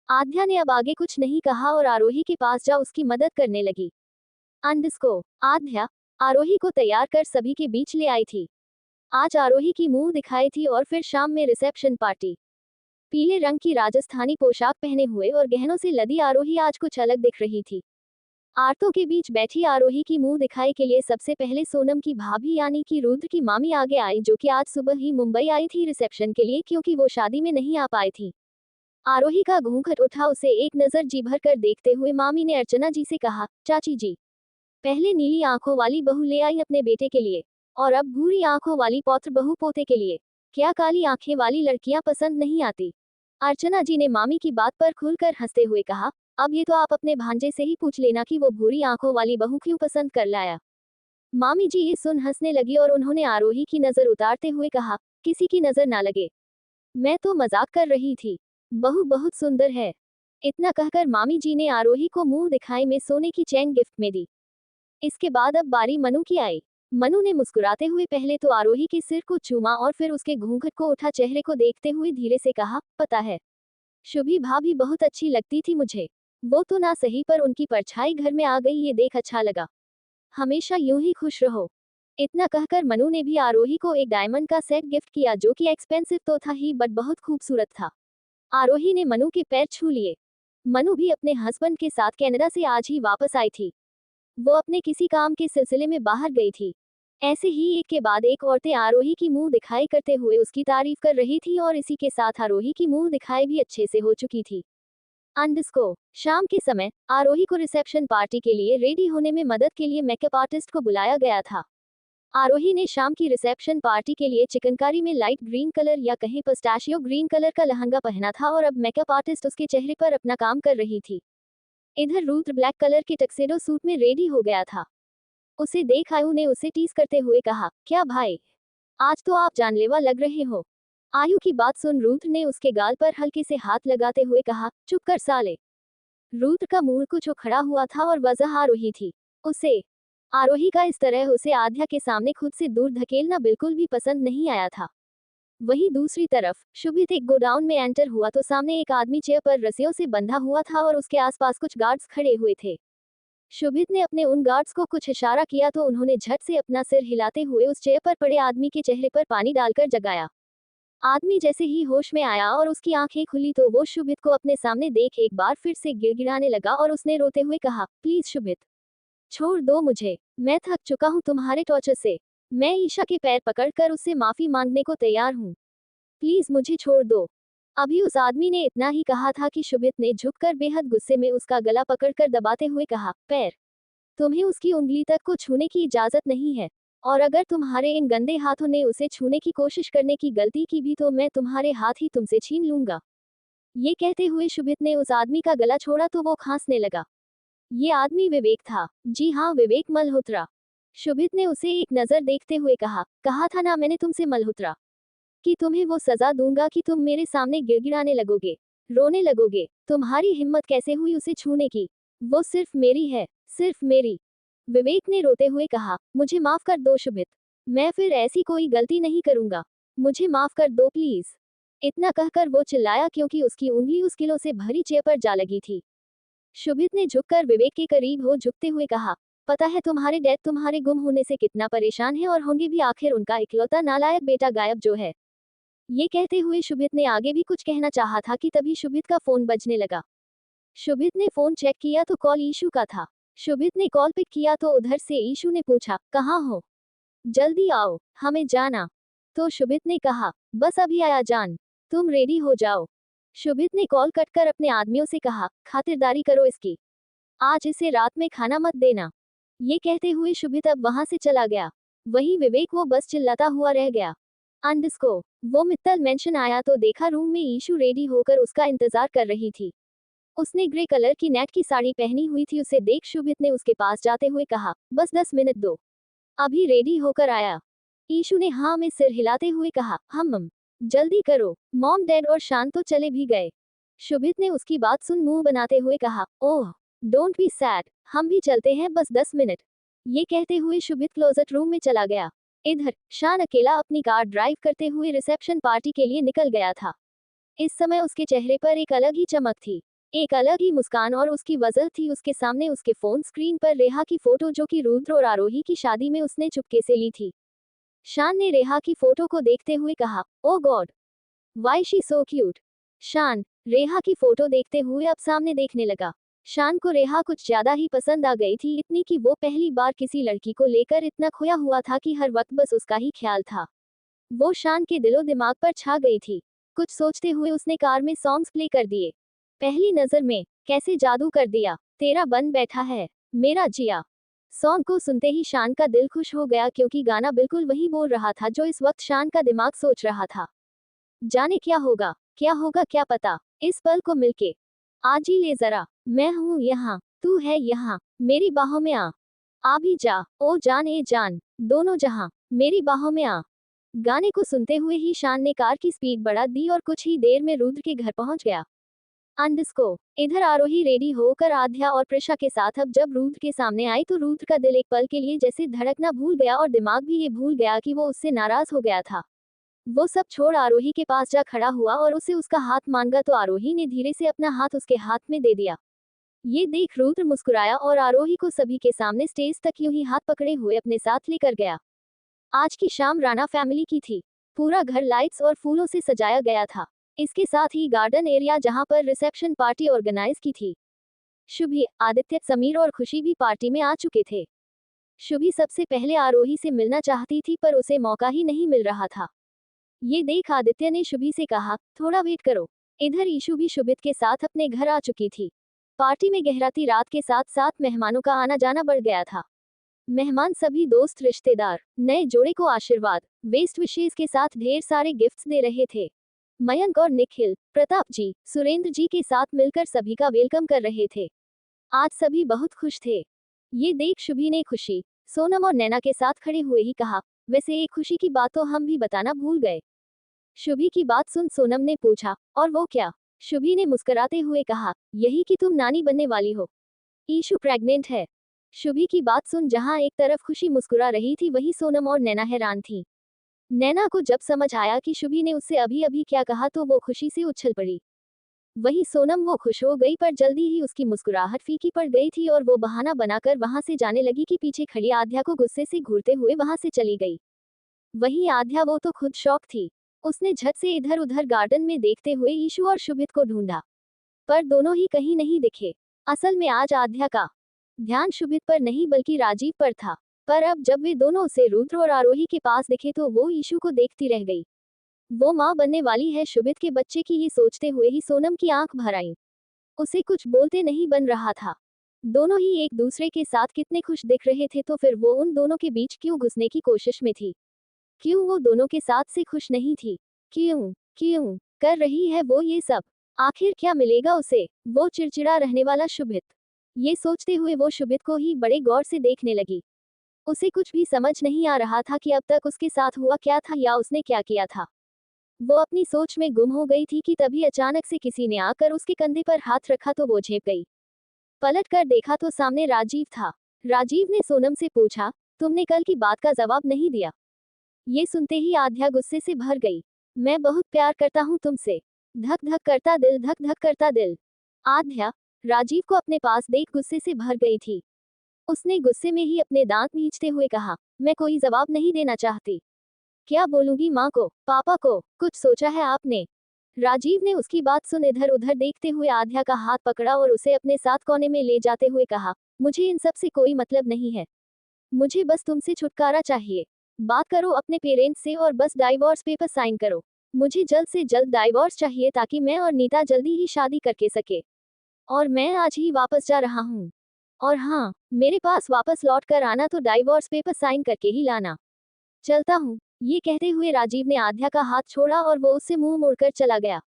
आध्या ने अब आगे कुछ नहीं कहा और आरोही के पास जा उसकी मदद करने लगी। अंडस्को आध्या आरोही को तैयार कर सभी के बीच ले आई थी। आज आरोही की मुंह दिखाई थी और फिर शाम में रिसेप्शन पार्टी। पीले रंग की राजस्थानी पोशाक पहने हुए और गहनों से लदी आरोही आज कुछ अलग दिख रही थी। आरतों के बीच बैठी आरोही की मुंह दिखाई के लिए सबसे पहले सोनम की भाभी यानी कि रुद्र की मामी आगे आई, जो कि आज सुबह ही मुंबई आई थी रिसेप्शन के लिए, क्योंकि वो शादी में नहीं आ पाई थी। आरोही का घूंघट उठा, उसे एक नजर जी भर कर देखते हुए मामी ने अर्चना जी से कहा, चाची जी, पहले नीली आंखों वाली बहू ले आई अपने बेटे के लिए, और अब भूरी आंखों वाली पौत्र बहू पोते के लिए। क्या काली आंखें वाली लड़कियां पसंद नहीं आती? अर्चना जी ने मामी की बात पर खुलकर हंसते हुए कहा, अब ये तो आप अपने भांजे से ही पूछ लेना कि वो भूरी आंखों वाली बहू क्यों पसंद कर लाया। मामी जी ये सुन हंसने लगी और उन्होंने आरोही की नजर उतारते हुए कहा, किसी की नजर ना लगे, मैं तो मजाक कर रही थी, बहू बहुत सुंदर है। इतना कहकर मामी जी ने आरोही को मुंह दिखाई में सोने की चैन गिफ्ट में दी। इसके बाद अब बारी मनु की आई। मनु ने मुस्कुराते हुए पहले तो आरोही के सिर को चूमा और फिर उसके घूंघट को उठा चेहरे को देखते हुए धीरे से कहा, पता है, शुभी भाभी बहुत अच्छी लगती थी मुझे, वो तो ना सही पर उनकी परछाई घर में आ गई, ये देख अच्छा लगा, हमेशा यूं ही खुश रहो। इतना कहकर मनु ने भी आरोही को एक डायमंड का सेट गिफ्ट किया, जो कि एक्सपेंसिव तो था ही बट बहुत खूबसूरत था। आरोही ने मनु के पैर छू लिए। मनु भी अपने हस्बैंड के साथ कनाडा से आज ही वापस आई थी। वो अपने किसी काम के सिलसिले में बाहर गई थी। ऐसे ही एक के बाद एक औरतें आरोही की मुंह दिखाई करते हुए उसकी तारीफ कर रही थी और इसी के साथ आरोही की मुंह दिखाई भी अच्छे से हो चुकी थी। अंडरस्कोर शाम के समय आरोही को रिसेप्शन पार्टी के लिए रेडी होने में मदद के लिए मेकअप आर्टिस्ट को बुलाया गया था। आरोही ने शाम की रिसेप्शन पार्टी के लिए चिकनकारी में लाइट ग्रीन कलर या कहीं पिस्ताशियो ग्रीन कलर का लहंगा पहना था और अब मेकअप आर्टिस्ट उसके चेहरे पर अपना काम कर रही थी। इधर रुद्र ब्लैक कलर के टक्सेडो सूट में रेडी हो गया था। उसे देख आयु ने उसे टीज करते हुए कहा, क्या भाई, आज तो आप जानलेवा लग रहे हो। आयु की बात सुन रुद्र ने उसके गाल पर हल्के से हाथ लगाते हुए कहा, चुप कर साले। रुद्र का मुंह कुछ उखड़ा हुआ था और वजह आरोही थी। उसे आरोही का इस तरह उसे आध्या के सामने खुद से दूर धकेलना बिल्कुल भी पसंद नहीं आया था। वहीं दूसरी तरफ शुभित एक गोडाउन में एंटर हुआ तो सामने एक आदमी चेयर पर रस्सियों से बंधा हुआ था और उसके आसपास कुछ गार्ड्स खड़े हुए थे। शुभित ने अपने उन गार्ड्स को कुछ इशारा किया तो उन्होंने झट से अपना सिर हिलाते हुए उस चेयर पर पड़े आदमी के चेहरे पर पानी डालकर जगाया। आदमी जैसे ही होश में आया और उसकी आंखें खुली तो वो शुभित को अपने सामने देख एक बार फिर से गिड़गिड़ाने लगा और उसने रोते हुए कहा, प्लीज शुभित, छोड़ दो मुझे, मैं थक चुका हूँ तुम्हारे टॉर्चर से। मैं ईशा के पैर पकड़कर उससे माफी मांगने को तैयार हूँ, प्लीज मुझे छोड़ दो। अभी उस आदमी ने इतना ही कहा था कि शुभित ने झुककर बेहद गुस्से में उसका गला पकड़कर दबाते हुए कहा, पैर, तुम्हें उसकी उंगली तक को छूने की इजाजत नहीं है, और अगर तुम्हारे इन गंदे हाथों ने उसे छूने की कोशिश करने की गलती की भी तो मैं तुम्हारे हाथ ही तुमसे छीन लूंगा। ये कहते हुए शुभित ने उस आदमी का गला छोड़ा तो वो खांसने लगा। ये आदमी विवेक था। जी हाँ, विवेक मल्होत्रा। शुभित ने उसे एक नजर देखते हुए कहा था ना मैंने तुमसे मल्होत्रा, कि तुम्हें वो सजा दूंगा कि तुम मेरे सामने गिड़गिड़ाने लगोगे, रोने लगोगे। तुम्हारी हिम्मत कैसे हुई उसे छूने की? वो सिर्फ मेरी है, सिर्फ मेरी। विवेक ने रोते हुए कहा, मुझे माफ कर दो शुभित, मैं फिर ऐसी कोई गलती नहीं करूंगा, मुझे माफ कर दो प्लीज। इतना कहकर वो चिल्लाया क्योंकि उसकी उंगली उस किलो से भरी चेयर पर जा लगी थी। शुभित ने झुककर विवेक के करीब हो झुकते हुए कहा, पता है तुम्हारे डैड तुम्हारे गुम होने से कितना परेशान है और होंगे भी, आखिर उनका इकलौता नालायक बेटा गायब जो है। ये कहते हुए शुभित ने आगे भी कुछ कहना चाहा था कि तभी शुभित का फोन बजने लगा। शुभित ने फोन चेक किया तो कॉल ईशू का था। शुभित ने कॉल पिक किया तो उधर से ईशू ने पूछा, कहाँ हो, जल्दी आओ, हमें जाना। तो शुभित ने कहा, बस अभी आया जान, तुम रेडी हो जाओ। शुभित ने कॉल कट कर अपने आदमियों से कहा, खातिरदारी करो इसकी, आज इसे रात में खाना मत देना। ये कहते हुए शुभित अब वहां से चला गया। वहीं विवेक वो बस चिल्लाता हुआ रह गया। अंडरस्कोर वो मित्तल मेंशन आया तो देखा रूम में ईशू रेडी होकर उसका इंतजार कर रही थी। उसने ग्रे कलर की नेट की साड़ी पहनी हुई थी। उसे देख शुभित ने उसके पास जाते हुए कहा, बस 10 मिनट दो, अभी रेडी होकर आया। ईशू ने हाँ में सिर हिलाते हुए कहा, हम जल्दी करो, मॉम डैड और शान तो चले भी गए। शुभित ने उसकी बात सुन मुंह बनाते हुए कहा, ओह डोंट बी सैड, हम भी चलते हैं, बस 10 मिनट। ये कहते हुए शुभित क्लोजेट रूम में चला गया। इधर शान अकेला अपनी कार ड्राइव करते हुए रिसेप्शन पार्टी के लिए निकल गया था। इस समय उसके चेहरे पर एक अलग ही चमक थी, एक अलग ही मुस्कान, और उसकी वजह थी उसके सामने उसके फोन स्क्रीन पर रेहा की फोटो जो कि रुद्र और आरोही की शादी में उसने चुपके से ली थी। शान ने रेहा की फोटो को देखते हुए कहा, oh God, why she so cute. Shaan Reha की फोटो देखते हुए अब सामने देखने लगा। शान को रेहा कुछ ज्यादा ही पसंद आ गई थी, इतनी कि वो पहली बार किसी लड़की को लेकर इतना खोया हुआ था कि हर वक्त बस उसका ही ख्याल था। वो शान के दिलो दिमाग पर छा गई थी। कुछ सोचते हुए उसने कार में सॉन्ग्स प्ले कर दिए। पहली नजर में कैसे जादू कर दिया, तेरा बन बैठा है मेरा जिया। सॉन्ग को सुनते ही शान का दिल खुश हो गया क्योंकि गाना बिल्कुल वही बोल रहा था जो इस वक्त शान का दिमाग सोच रहा था। जाने क्या होगा क्या पता, इस पल को मिलके आज ही ले जरा, मैं हूँ यहाँ, तू है यहाँ, मेरी बाहों में आ भी जा, ओ जान ए जान, दोनों जहां मेरी बाहों में आ। गाने को सुनते हुए ही शान ने कार की स्पीड बढ़ा दी और कुछ ही देर में रुद्र के घर पहुंच गया। अंडरस्कोर इधर आरोही रेडी होकर आध्या और प्रिशा के साथ अब जब रुद्र के सामने आई तो रुद्र का दिल एक पल के लिए जैसे धड़कना भूल गया और दिमाग भी ये भूल गया कि वो उससे नाराज हो गया था। वो सब छोड़ आरोही के पास जा खड़ा हुआ और उसे उसका हाथ मांगा तो आरोही ने धीरे से अपना हाथ उसके हाथ में दे दिया। ये देख रुद्र मुस्कुराया और आरोही को सभी के सामने स्टेज तक यूं ही हाथ पकड़े हुए अपने साथ लेकर गया। आज की शाम राणा फैमिली की थी। पूरा घर लाइट्स और फूलों से सजाया गया था। इसके साथ ही गार्डन एरिया जहां पर रिसेप्शन पार्टी ऑर्गेनाइज की थी। शुभी, आदित्य, समीर और खुशी भी पार्टी में आ चुके थे। शुभी सबसे पहले आरोही से मिलना चाहती थी पर उसे मौका ही नहीं मिल रहा था। ये देख आदित्य ने शुभी से कहा, थोड़ा वेट करो। इधर ईशु भी शुभित के साथ अपने घर आ चुकी थी। पार्टी में गहराती रात के साथ साथ मेहमानों का आना जाना बढ़ गया था। मेहमान सभी दोस्त रिश्तेदार नए जोड़े को आशीर्वाद बेस्ट विशेष के साथ ढेर सारे गिफ्ट्स दे रहे थे। मयंक और निखिल, प्रताप जी, सुरेंद्र जी के साथ मिलकर सभी का वेलकम कर रहे थे। आज सभी बहुत खुश थे। ये देख शुभी ने खुशी, सोनम और नैना के साथ खड़े हुए ही कहा, वैसे एक खुशी की बात तो हम भी बताना भूल गए। शुभी की बात सुन सोनम ने पूछा, और वो क्या? शुभी ने मुस्कुराते हुए कहा, यही कि तुम नानी बनने वाली हो। ईशु प्रेग्नेंट है। शुभी की बात सुन जहां एक तरफ खुशी मुस्कुरा रही थी वहीं सोनम और नैना हैरान थी। नैना को जब समझ आया कि शुभी ने उससे अभी अभी क्या कहा तो वो खुशी से उछल पड़ी। वहीं सोनम वो खुश हो गई पर जल्दी ही उसकी मुस्कुराहट फीकी पड़ गई थी और वो बहाना बनाकर वहां से जाने लगी कि पीछे खड़ी आध्या को गुस्से से घूरते हुए वहां से चली गई। वहीं आध्या वो तो खुद शॉक थी। उसने झट से इधर उधर गार्डन में देखते हुए ईशु और शुभित को ढूंढा, पर दोनों ही कहीं नहीं दिखे। असल में आज आध्या का ध्यान शुभित पर नहीं बल्कि राजीव पर था। पर अब जब वे दोनों उसे रुद्र और आरोही के पास दिखे तो वो ईशु को देखती रह गई। वो माँ बनने वाली है शुभित के बच्चे की, ये सोचते हुए ही सोनम की आंख भर आई। उसे कुछ बोलते नहीं बन रहा था। दोनों ही एक दूसरे के साथ कितने खुश दिख रहे थे तो फिर वो उन दोनों के बीच क्यों घुसने की कोशिश में थी? क्यों वो दोनों के साथ से खुश नहीं थी? क्यों क्यों कर रही है वो ये सब? आखिर क्या मिलेगा उसे? वो चिड़चिड़ा रहने वाला शुभित। ये सोचते हुए वो शुभित को ही बड़े गौर से देखने लगी। उसे कुछ भी समझ नहीं आ रहा था कि अब तक उसके साथ हुआ क्या था या उसने क्या किया था। वो अपनी सोच में गुम हो गई थी कि तभी अचानक से किसी ने आकर उसके कंधे पर हाथ रखा तो वो झेप गई। पलट कर देखा तो सामने राजीव था। राजीव ने सोनम से पूछा, तुमने कल की बात का जवाब नहीं दिया? ये सुनते ही आध्या गुस्से से भर गई। मैं बहुत प्यार करता हूँ तुमसे। धक धक करता दिल, धक धक करता दिल। आध्या राजीव को अपने पास देख गुस्से से भर गई थी। उसने गुस्से में ही अपने दांत भींचते हुए कहा, मैं कोई जवाब नहीं देना चाहती। क्या बोलूंगी माँ को, पापा को? कुछ सोचा है आपने? राजीव ने उसकी बात सुन इधर उधर देखते हुए आध्या का हाथ पकड़ा और उसे अपने साथ कोने में ले जाते हुए कहा, मुझे इन सब से कोई मतलब नहीं है। मुझे बस तुमसे छुटकारा चाहिए। बात करो अपने पेरेंट्स से और बस डाइवोर्स पेपर साइन करो। मुझे जल्द से जल्द डाइवोर्स चाहिए ताकि मैं और नीता जल्दी ही शादी करके सके। और मैं आज ही वापस जा रहा हूँ। और हाँ, मेरे पास वापस लौट कर आना तो डाइवोर्स पेपर साइन करके ही लाना। चलता हूँ। ये कहते हुए राजीव ने आध्या का हाथ छोड़ा और वो उससे मुंह मोड़कर चला गया।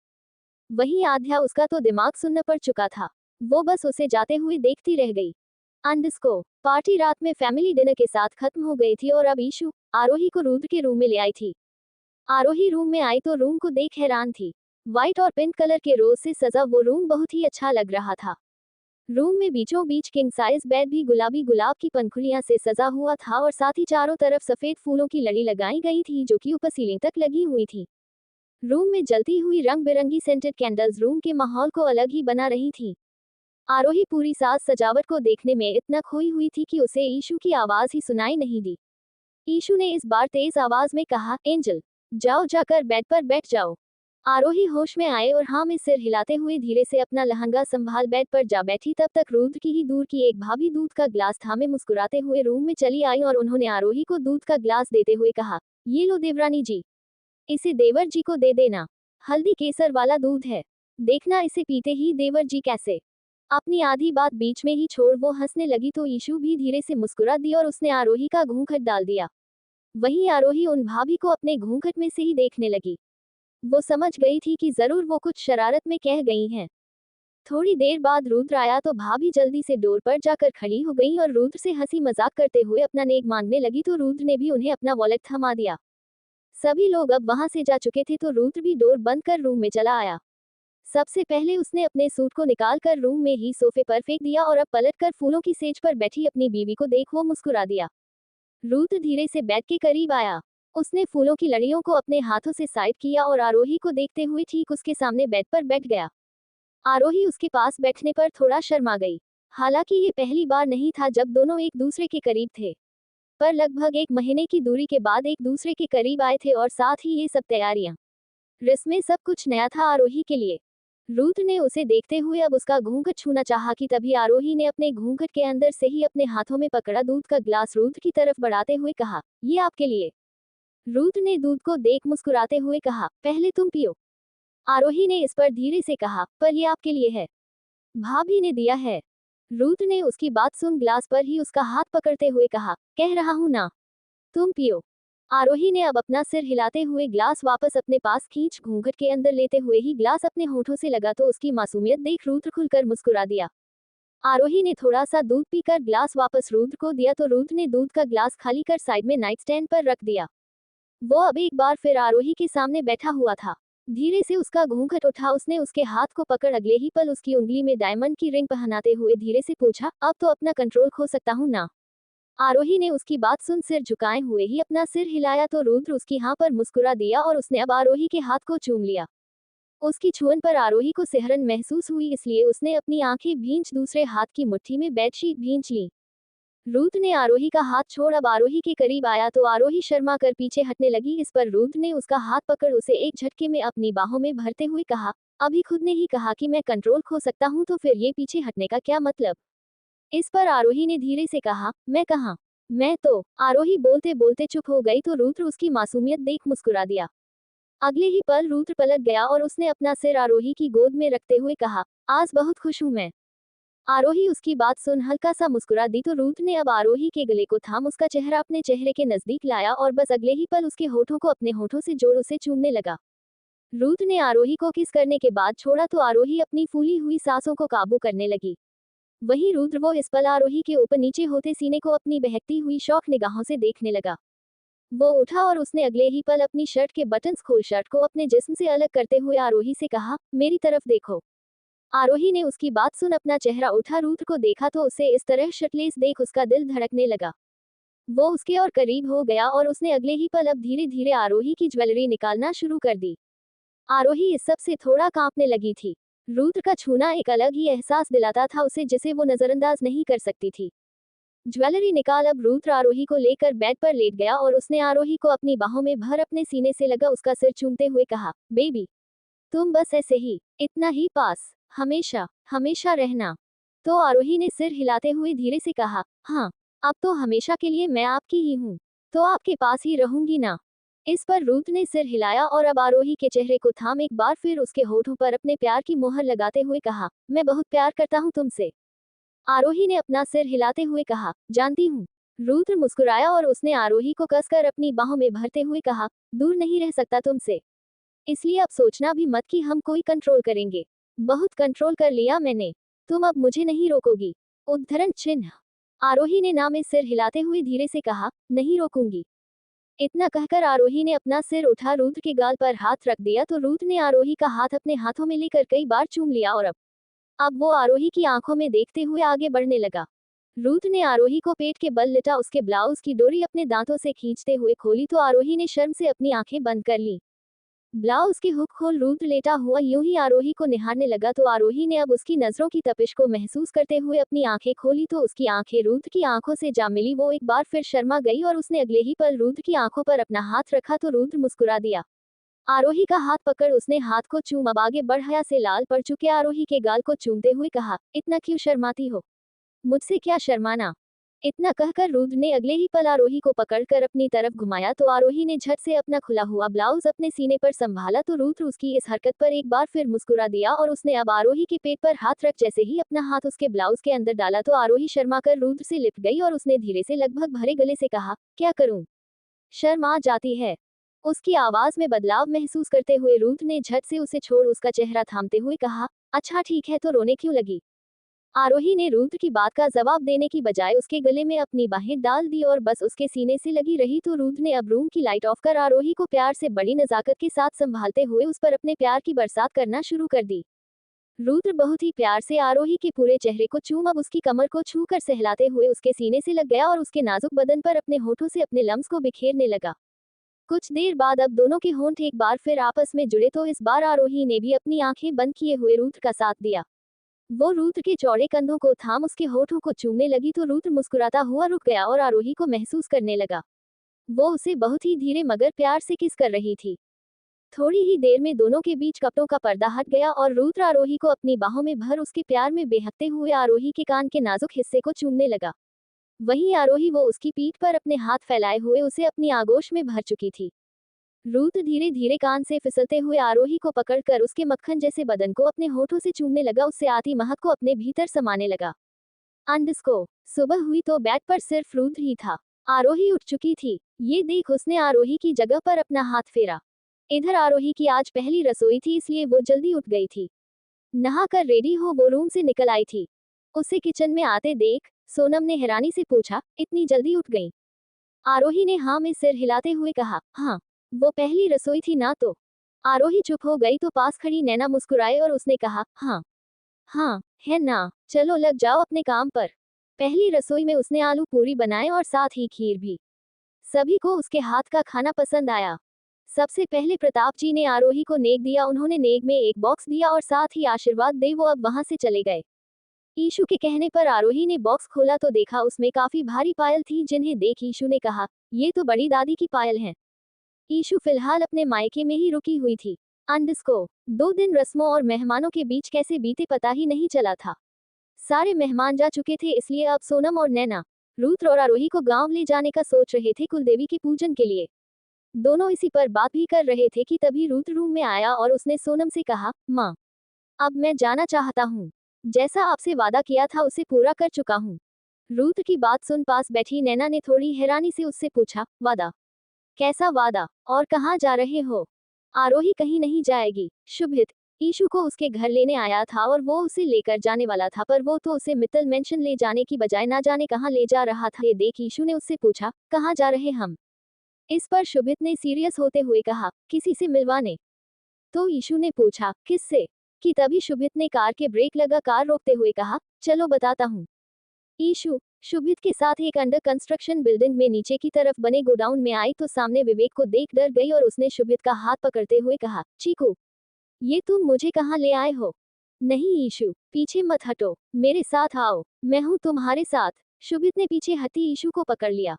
वहीं आध्या उसका तो दिमाग सुन्न पड़ चुका था। वो बस उसे जाते हुए देखती रह गई। अंडस्को पार्टी रात में फैमिली डिनर के साथ खत्म हो गई थी और अब ईशु आरोही को रुद्र के रूम में ले आई थी। आरोही रूम में आई तो रूम को देख हैरान थी। व्हाइट और पिंक कलर के रोज से सजा वो रूम बहुत ही अच्छा लग रहा था। रूम में बीचों बीच किंग साइज बेड भी गुलाबी गुलाब की पंखुड़ियां से सजा हुआ था और साथ ही चारों तरफ सफेद फूलों की लड़ी लगाई गई थी जो कि ऊपर सीलिंग तक लगी हुई थी। रूम में जलती हुई रंग बिरंगी सेंटेड कैंडल्स रूम के माहौल को अलग ही बना रही थी। आरोही पूरी साज सजावट को देखने में इतना खोई हुई थी कि उसे ईशु की आवाज ही सुनाई नहीं दी। ईशु ने इस बार तेज आवाज में कहा, एंजल, जाओ जाकर बेड पर बैठ जाओ। आरोही होश में आए और हाँ में सिर हिलाते हुए धीरे से अपना लहंगा संभाल बेड पर जा बैठी। तब तक रुद्र की ही दूर की एक भाभी दूध का ग्लास थामे मुस्कुराते हुए रूम में चली आई और उन्होंने आरोही को दूध का ग्लास देते हुए कहा, ये लो देवरानी जी, इसे देवर जी को दे देना। हल्दी केसर वाला दूध है, देखना इसे पीते ही देवर जी कैसे। अपनी आधी बात बीच में ही छोड़ वो हंसने लगी तो ईशु भी धीरे से मुस्कुरा दी और उसने आरोही का घूंघट डाल दिया। वहीं आरोही उन भाभी को अपने घूंघट में से ही देखने लगी। वो समझ गई थी कि जरूर वो कुछ शरारत में कह गई हैं। थोड़ी देर बाद रुद्र आया तो भाभी जल्दी से डोर पर जाकर खड़ी हो गई और रुद्र से हंसी मजाक करते हुए अपना नेक मांगने लगी तो रुद्र ने भी उन्हें अपना वॉलेट थमा दिया। सभी लोग अब वहां से जा चुके थे तो रुद्र भी डोर बंद कर रूम में चला आया। सबसे पहले उसने अपने सूट को निकाल कर रूम में ही सोफे पर फेंक दिया और अब पलटकर फूलों की सेज पर बैठी अपनी बीवी को देख वो मुस्कुरा दिया। रुद्र धीरे से बेड के करीब आया। उसने फूलों की लड़ियों को अपने हाथों से साइड किया और आरोही को देखते हुए ठीक उसके सामने बेड पर बैठ गया। आरोही उसके पास बैठने पर थोड़ा शर्मा गई। हालांकि ये पहली बार नहीं था जब दोनों एक दूसरे के करीब थे, पर लगभग 1 महीने की दूरी के बाद एक दूसरे के करीब आए थे और साथ ही ये सब तैयारियां, रस्में, सब कुछ नया था आरोही के लिए। रुद्र ने उसे देखते हुए अब उसका घूंघट छूना चाहा कि तभी आरोही ने अपने घूंघट के अंदर से ही अपने हाथों में पकड़ा दूध का ग्लास रुद्र की तरफ बढ़ाते हुए कहा, ये आपके लिए। रुद्र ने दूध को देख मुस्कुराते हुए कहा, पहले तुम पियो। आरोही ने इस पर धीरे से कहा, पर ये आपके लिए है। भाभी ने दिया है। रुद्र ने उसकी बात सुन ग्लास पर ही उसका हाथ पकड़ते हुए कहा, कह रहा हूं ना, तुम पियो। आरोही ने अब अपना सिर हिलाते हुए ग्लास वापस अपने पास खींच घूंघट के अंदर लेते हुए ही ग्लास अपने होठों से लगा तो उसकी मासूमियत देख रुद्र खुलकर मुस्कुरा दिया। आरोही ने थोड़ा सा दूध पीकर ग्लास वापस रुद्र को दिया तो रुद्र ने दूध का ग्लास खाली कर साइड में नाइट स्टैंड पर रख दिया। वो अब एक बार फिर आरोही के सामने बैठा हुआ था। धीरे से उसका घूंघट उठा, उसने उसके हाथ को पकड़ अगले ही पल उसकी उंगली में डायमंड की रिंग पहनाते हुए धीरे से पूछा, अब तो अपना कंट्रोल खो सकता हूं ना। आरोही ने उसकी बात सुन सिर झुकाए हुए ही अपना सिर हिलाया तो रुद्र उसकी हाँ पर मुस्कुरा दिया और उसने अब आरोही के हाथ को चूम लिया। उसकी छुअन पर आरोही को सिहरन महसूस हुई, इसलिए उसने अपनी आंखें भींच दूसरे हाथ की मुट्ठी में बेडशीट भींच ली। रुद्र ने आरोही का हाथ छोड़ अब आरोही के करीब आया तो आरोही शर्मा कर पीछे हटने लगी। इस पर रुद्र ने उसका हाथ पकड़ उसे एक झटके में अपनी बाहों में भरते हुए कहा, अभी खुद ने ही कहा कि मैं कंट्रोल खो सकता हूं तो फिर ये पीछे हटने का क्या मतलब। इस पर आरोही ने धीरे से कहा, मैं कहाँ, मैं तो। आरोही बोलते बोलते चुप हो गई तो रुद्र उसकी मासूमियत देख मुस्कुरा दिया। अगले ही पल रुद्र पलट गया और उसने अपना सिर आरोही की गोद में रखते हुए कहा, आज बहुत खुश हूं मैं। आरोही उसकी बात सुन हल्का सा मुस्कुरा दी तो रुद्र ने अब आरोही के गले को थाम उसका चेहरा अपने चेहरे के नजदीक लाया और बस अगले ही पल उसके होठों को अपने होठों से जोड़ उसे चूमने लगा। रुद्र ने आरोही को किस करने के बाद छोड़ा तो आरोही अपनी फूली हुई सांसों को काबू करने लगी। वहीं रुद्र वो इस पल आरोही के ऊपर नीचे होते सीने को अपनी बहकती हुई शौक निगाहों से देखने लगा। वो उठा और उसने अगले ही पल अपनी शर्ट के बटन्स खोल शर्ट को अपने जिस्म से अलग करते हुए आरोही से कहा, मेरी तरफ देखो। आरोही ने उसकी बात सुन अपना चेहरा उठा रुद्र को देखा तो उसे इस तरह शर्टलेस देख उसका दिल धड़कने लगा। वो उसके और करीब हो गया और उसने अगले ही पल अब धीरे धीरे आरोही की ज्वेलरी निकालना शुरू कर दी। आरोही इस सब से थोड़ा कांपने लगी थी। रुद्र का छूना एक अलग ही एहसास दिलाता था उसे जिसे वो नजरअंदाज नहीं कर सकती थी। ज्वेलरी निकाल अब रुद्र आरोही को लेकर बेड पर लेट गया और उसने आरोही को अपनी बाहों में भर अपने सीने से लगा उसका सिर चूमते हुए कहा, बेबी तुम बस ऐसे ही, इतना ही पास, हमेशा हमेशा रहना। तो आरोही ने सिर हिलाते हुए धीरे से कहा, हाँ, अब तो हमेशा के लिए मैं आपकी ही हूँ, तो आपके पास ही रहूंगी ना। इस पर रुद्र ने सिर हिलाया और अब आरोही के चेहरे को थाम एक बार फिर उसके होठों पर अपने प्यार की मोहर लगाते हुए कहा, मैं बहुत प्यार करता हूँ तुमसे। आरोही ने अपना सिर हिलाते हुए कहा, जानती हूँ। रुद्र मुस्कुराया और उसने आरोही को कसकर अपनी बाहों में भरते हुए कहा, दूर नहीं रह सकता तुमसे, इसलिए अब सोचना भी मत कि हम कोई कंट्रोल करेंगे। बहुत कंट्रोल कर लिया मैंने, तुम अब मुझे नहीं रोकोगी। उद्धरण चिन्ह। आरोही ने ना में सिर हिलाते हुए धीरे से कहा, नहीं रोकूंगी। इतना कहकर आरोही ने अपना सिर उठा रुद्र के गाल पर हाथ रख दिया तो रुद्र ने आरोही का हाथ अपने हाथों में लेकर कई बार चूम लिया और अब वो आरोही की आंखों में देखते हुए आगे बढ़ने लगा। रुद्र ने आरोही को पेट के बल लिटा उसके ब्लाउज की डोरी अपने दांतों से खींचते हुए खोली तो आरोही ने शर्म से अपनी आंखें बंद कर ली। ब्लाउज की हुक खोल रुद्र लेटा हुआ यूं ही आरोही को निहारने लगा तो आरोही ने अब उसकी नजरों की तपिश को महसूस करते हुए अपनी आंखें खोली तो उसकी आंखें रुद्र की आंखों से जा मिली। वो एक बार फिर शर्मा गई और उसने अगले ही पल रुद्र की आंखों पर अपना हाथ रखा तो रुद्र मुस्कुरा दिया। आरोही का हाथ पकड़ उसने हाथ को चूम अब आगे बढ़ हया से लाल पड़ चुके आरोही के गाल को चूमते हुए कहा, इतना क्यों शर्माती हो, मुझसे क्या शर्माना। इतना कहकर रुद्र ने अगले ही पल आरोही को पकड़कर अपनी तरफ घुमाया तो आरोही ने झट से अपना खुला हुआ ब्लाउज अपने सीने पर संभाला तो रुद्र उसकी इस हरकत पर एक बार फिर मुस्कुरा दिया और उसने अब आरोही के पेट पर हाथ रख जैसे ही अपना हाथ उसके ब्लाउज के अंदर डाला तो आरोही शर्मा कर रुद्र से लिपट गई और उसने धीरे से लगभग भरे गले से कहा, क्या करूं, शर्म आ जाती है। उसकी आवाज में बदलाव महसूस करते हुए रुद्र ने झट से उसे छोड़ उसका चेहरा थामते हुए कहा, अच्छा ठीक है तो रोने क्यों लगी। आरोही ने रुद्र की बात का जवाब देने की बजाय उसके गले में अपनी बाहें डाल दी और बस उसके सीने से लगी रही तो रुद्र ने अब रूम की लाइट ऑफ कर आरोही को प्यार से बड़ी नजाकत के साथ संभालते हुए उस पर अपने प्यार की बरसात करना शुरू कर दी। रुद्र बहुत ही प्यार से आरोही के पूरे चेहरे को चूम अब उसकी कमर को छू कर सहलाते हुए उसके सीने से लग गया और उसके नाजुक बदन पर अपने होठों से अपने लम्स को बिखेरने लगा। कुछ देर बाद अब दोनों के होंठ एक बार फिर आपस में जुड़े तो इस बार आरोही ने भी अपनी आंखें बंद किए हुए रुद्र का साथ दिया। वो रुद्र के चौड़े कंधों को थाम उसके होठों को चूमने लगी तो रुद्र मुस्कुराता हुआ रुक गया और आरोही को महसूस करने लगा। वो उसे बहुत ही धीरे मगर प्यार से किस कर रही थी। थोड़ी ही देर में दोनों के बीच कपड़ों का पर्दा हट गया और रुद्र आरोही को अपनी बाहों में भर उसके प्यार में बेहकते हुए आरोही के कान के नाजुक हिस्से को चूमने लगा। वहीं आरोही वो उसकी पीठ पर अपने हाथ फैलाए हुए उसे अपनी आगोश में भर चुकी थी। रुद्र धीरे धीरे कान से फिसलते हुए आरोही को पकड़कर उसके मक्खन जैसे बदन को अपने होठों से चूमने लगा, उससे आती महक को अपने भीतर समाने लगा। अंडस्को सुबह हुई तो बेड पर सिर्फ रुद्र ही था। आरोही उठ चुकी थी। ये देख उसने आरोही की जगह पर अपना हाथ फेरा। इधर आरोही की आज पहली रसोई थी, इसलिए वो जल्दी उठ गई थी। नहाकर रेडी हो वो रूम से निकल आई थी। उसे किचन में आते देख सोनम ने हैरानी से पूछा, इतनी जल्दी उठ गई? आरोही ने हाँ में सिर हिलाते हुए कहा, हाँ, वो पहली रसोई थी ना तो। आरोही चुप हो गई तो पास खड़ी नैना मुस्कुराए और उसने कहा, हाँ हाँ है ना, चलो लग जाओ अपने काम पर। पहली रसोई में उसने आलू पूरी बनाए और साथ ही खीर भी। सभी को उसके हाथ का खाना पसंद आया। सबसे पहले प्रताप जी ने आरोही को नेक दिया, उन्होंने नेक में एक बॉक्स दिया और साथ ही आशीर्वाद दे वो अब वहां से चले गए। ईशु के कहने पर आरोही ने बॉक्स खोला तो देखा उसमें काफी भारी पायल थी, जिन्हें देख ईशु ने कहा, ये तो बड़ी दादी की पायल हैं। ईशु फिलहाल अपने मायके में ही रुकी हुई थी। अंडस्को 2 दिन रस्मों और मेहमानों के बीच कैसे बीते पता ही नहीं चला था। सारे मेहमान जा चुके थे, इसलिए अब सोनम और नैना रुद्र और आरोही को गांव ले जाने का सोच रहे थे कुलदेवी के पूजन के लिए। दोनों इसी पर बात भी कर रहे थे कि तभी रुद्र रूम में आया और उसने सोनम से कहा, माँ, अब मैं जाना चाहता हूँ। जैसा आपसे वादा किया था उसे पूरा कर चुका हूँ। रुद्र की बात सुन पास बैठी नैना ने थोड़ी हैरानी से उससे पूछा, वादा? कैसा वादा और कहाँ जा रहे हो? आरोही कहीं नहीं जाएगी। शुभित ईशु को उसके घर लेने आया था और वो उसे लेकर जाने वाला था, पर वो तो उसे मित्तल मेंशन ले जाने की बजाय ना जाने कहाँ ले जा रहा था। ये देख ईशु ने उससे पूछा, कहाँ जा रहे हम? इस पर शुभित ने सीरियस होते हुए कहा, किसी से मिलवाने। तो ईशु ने पूछा, किससे? कि तभी शुभित ने कार के ब्रेक लगा कार रोकते हुए कहा, चलो बताता हूँ। ईशु शुभित के साथ एक अंडर कंस्ट्रक्शन बिल्डिंग में नीचे की तरफ बने गोडाउन में आई तो सामने विवेक को देख डर गई और उसने शुभित का हाथ पकड़ते हुए कहा, चीकू, ये तुम मुझे कहाँ ले आए हो? नहीं ईशु, पीछे मत हटो, मेरे साथ आओ, मैं हूँ तुम्हारे साथ। शुभित ने पीछे हटी ईशु को पकड़ लिया।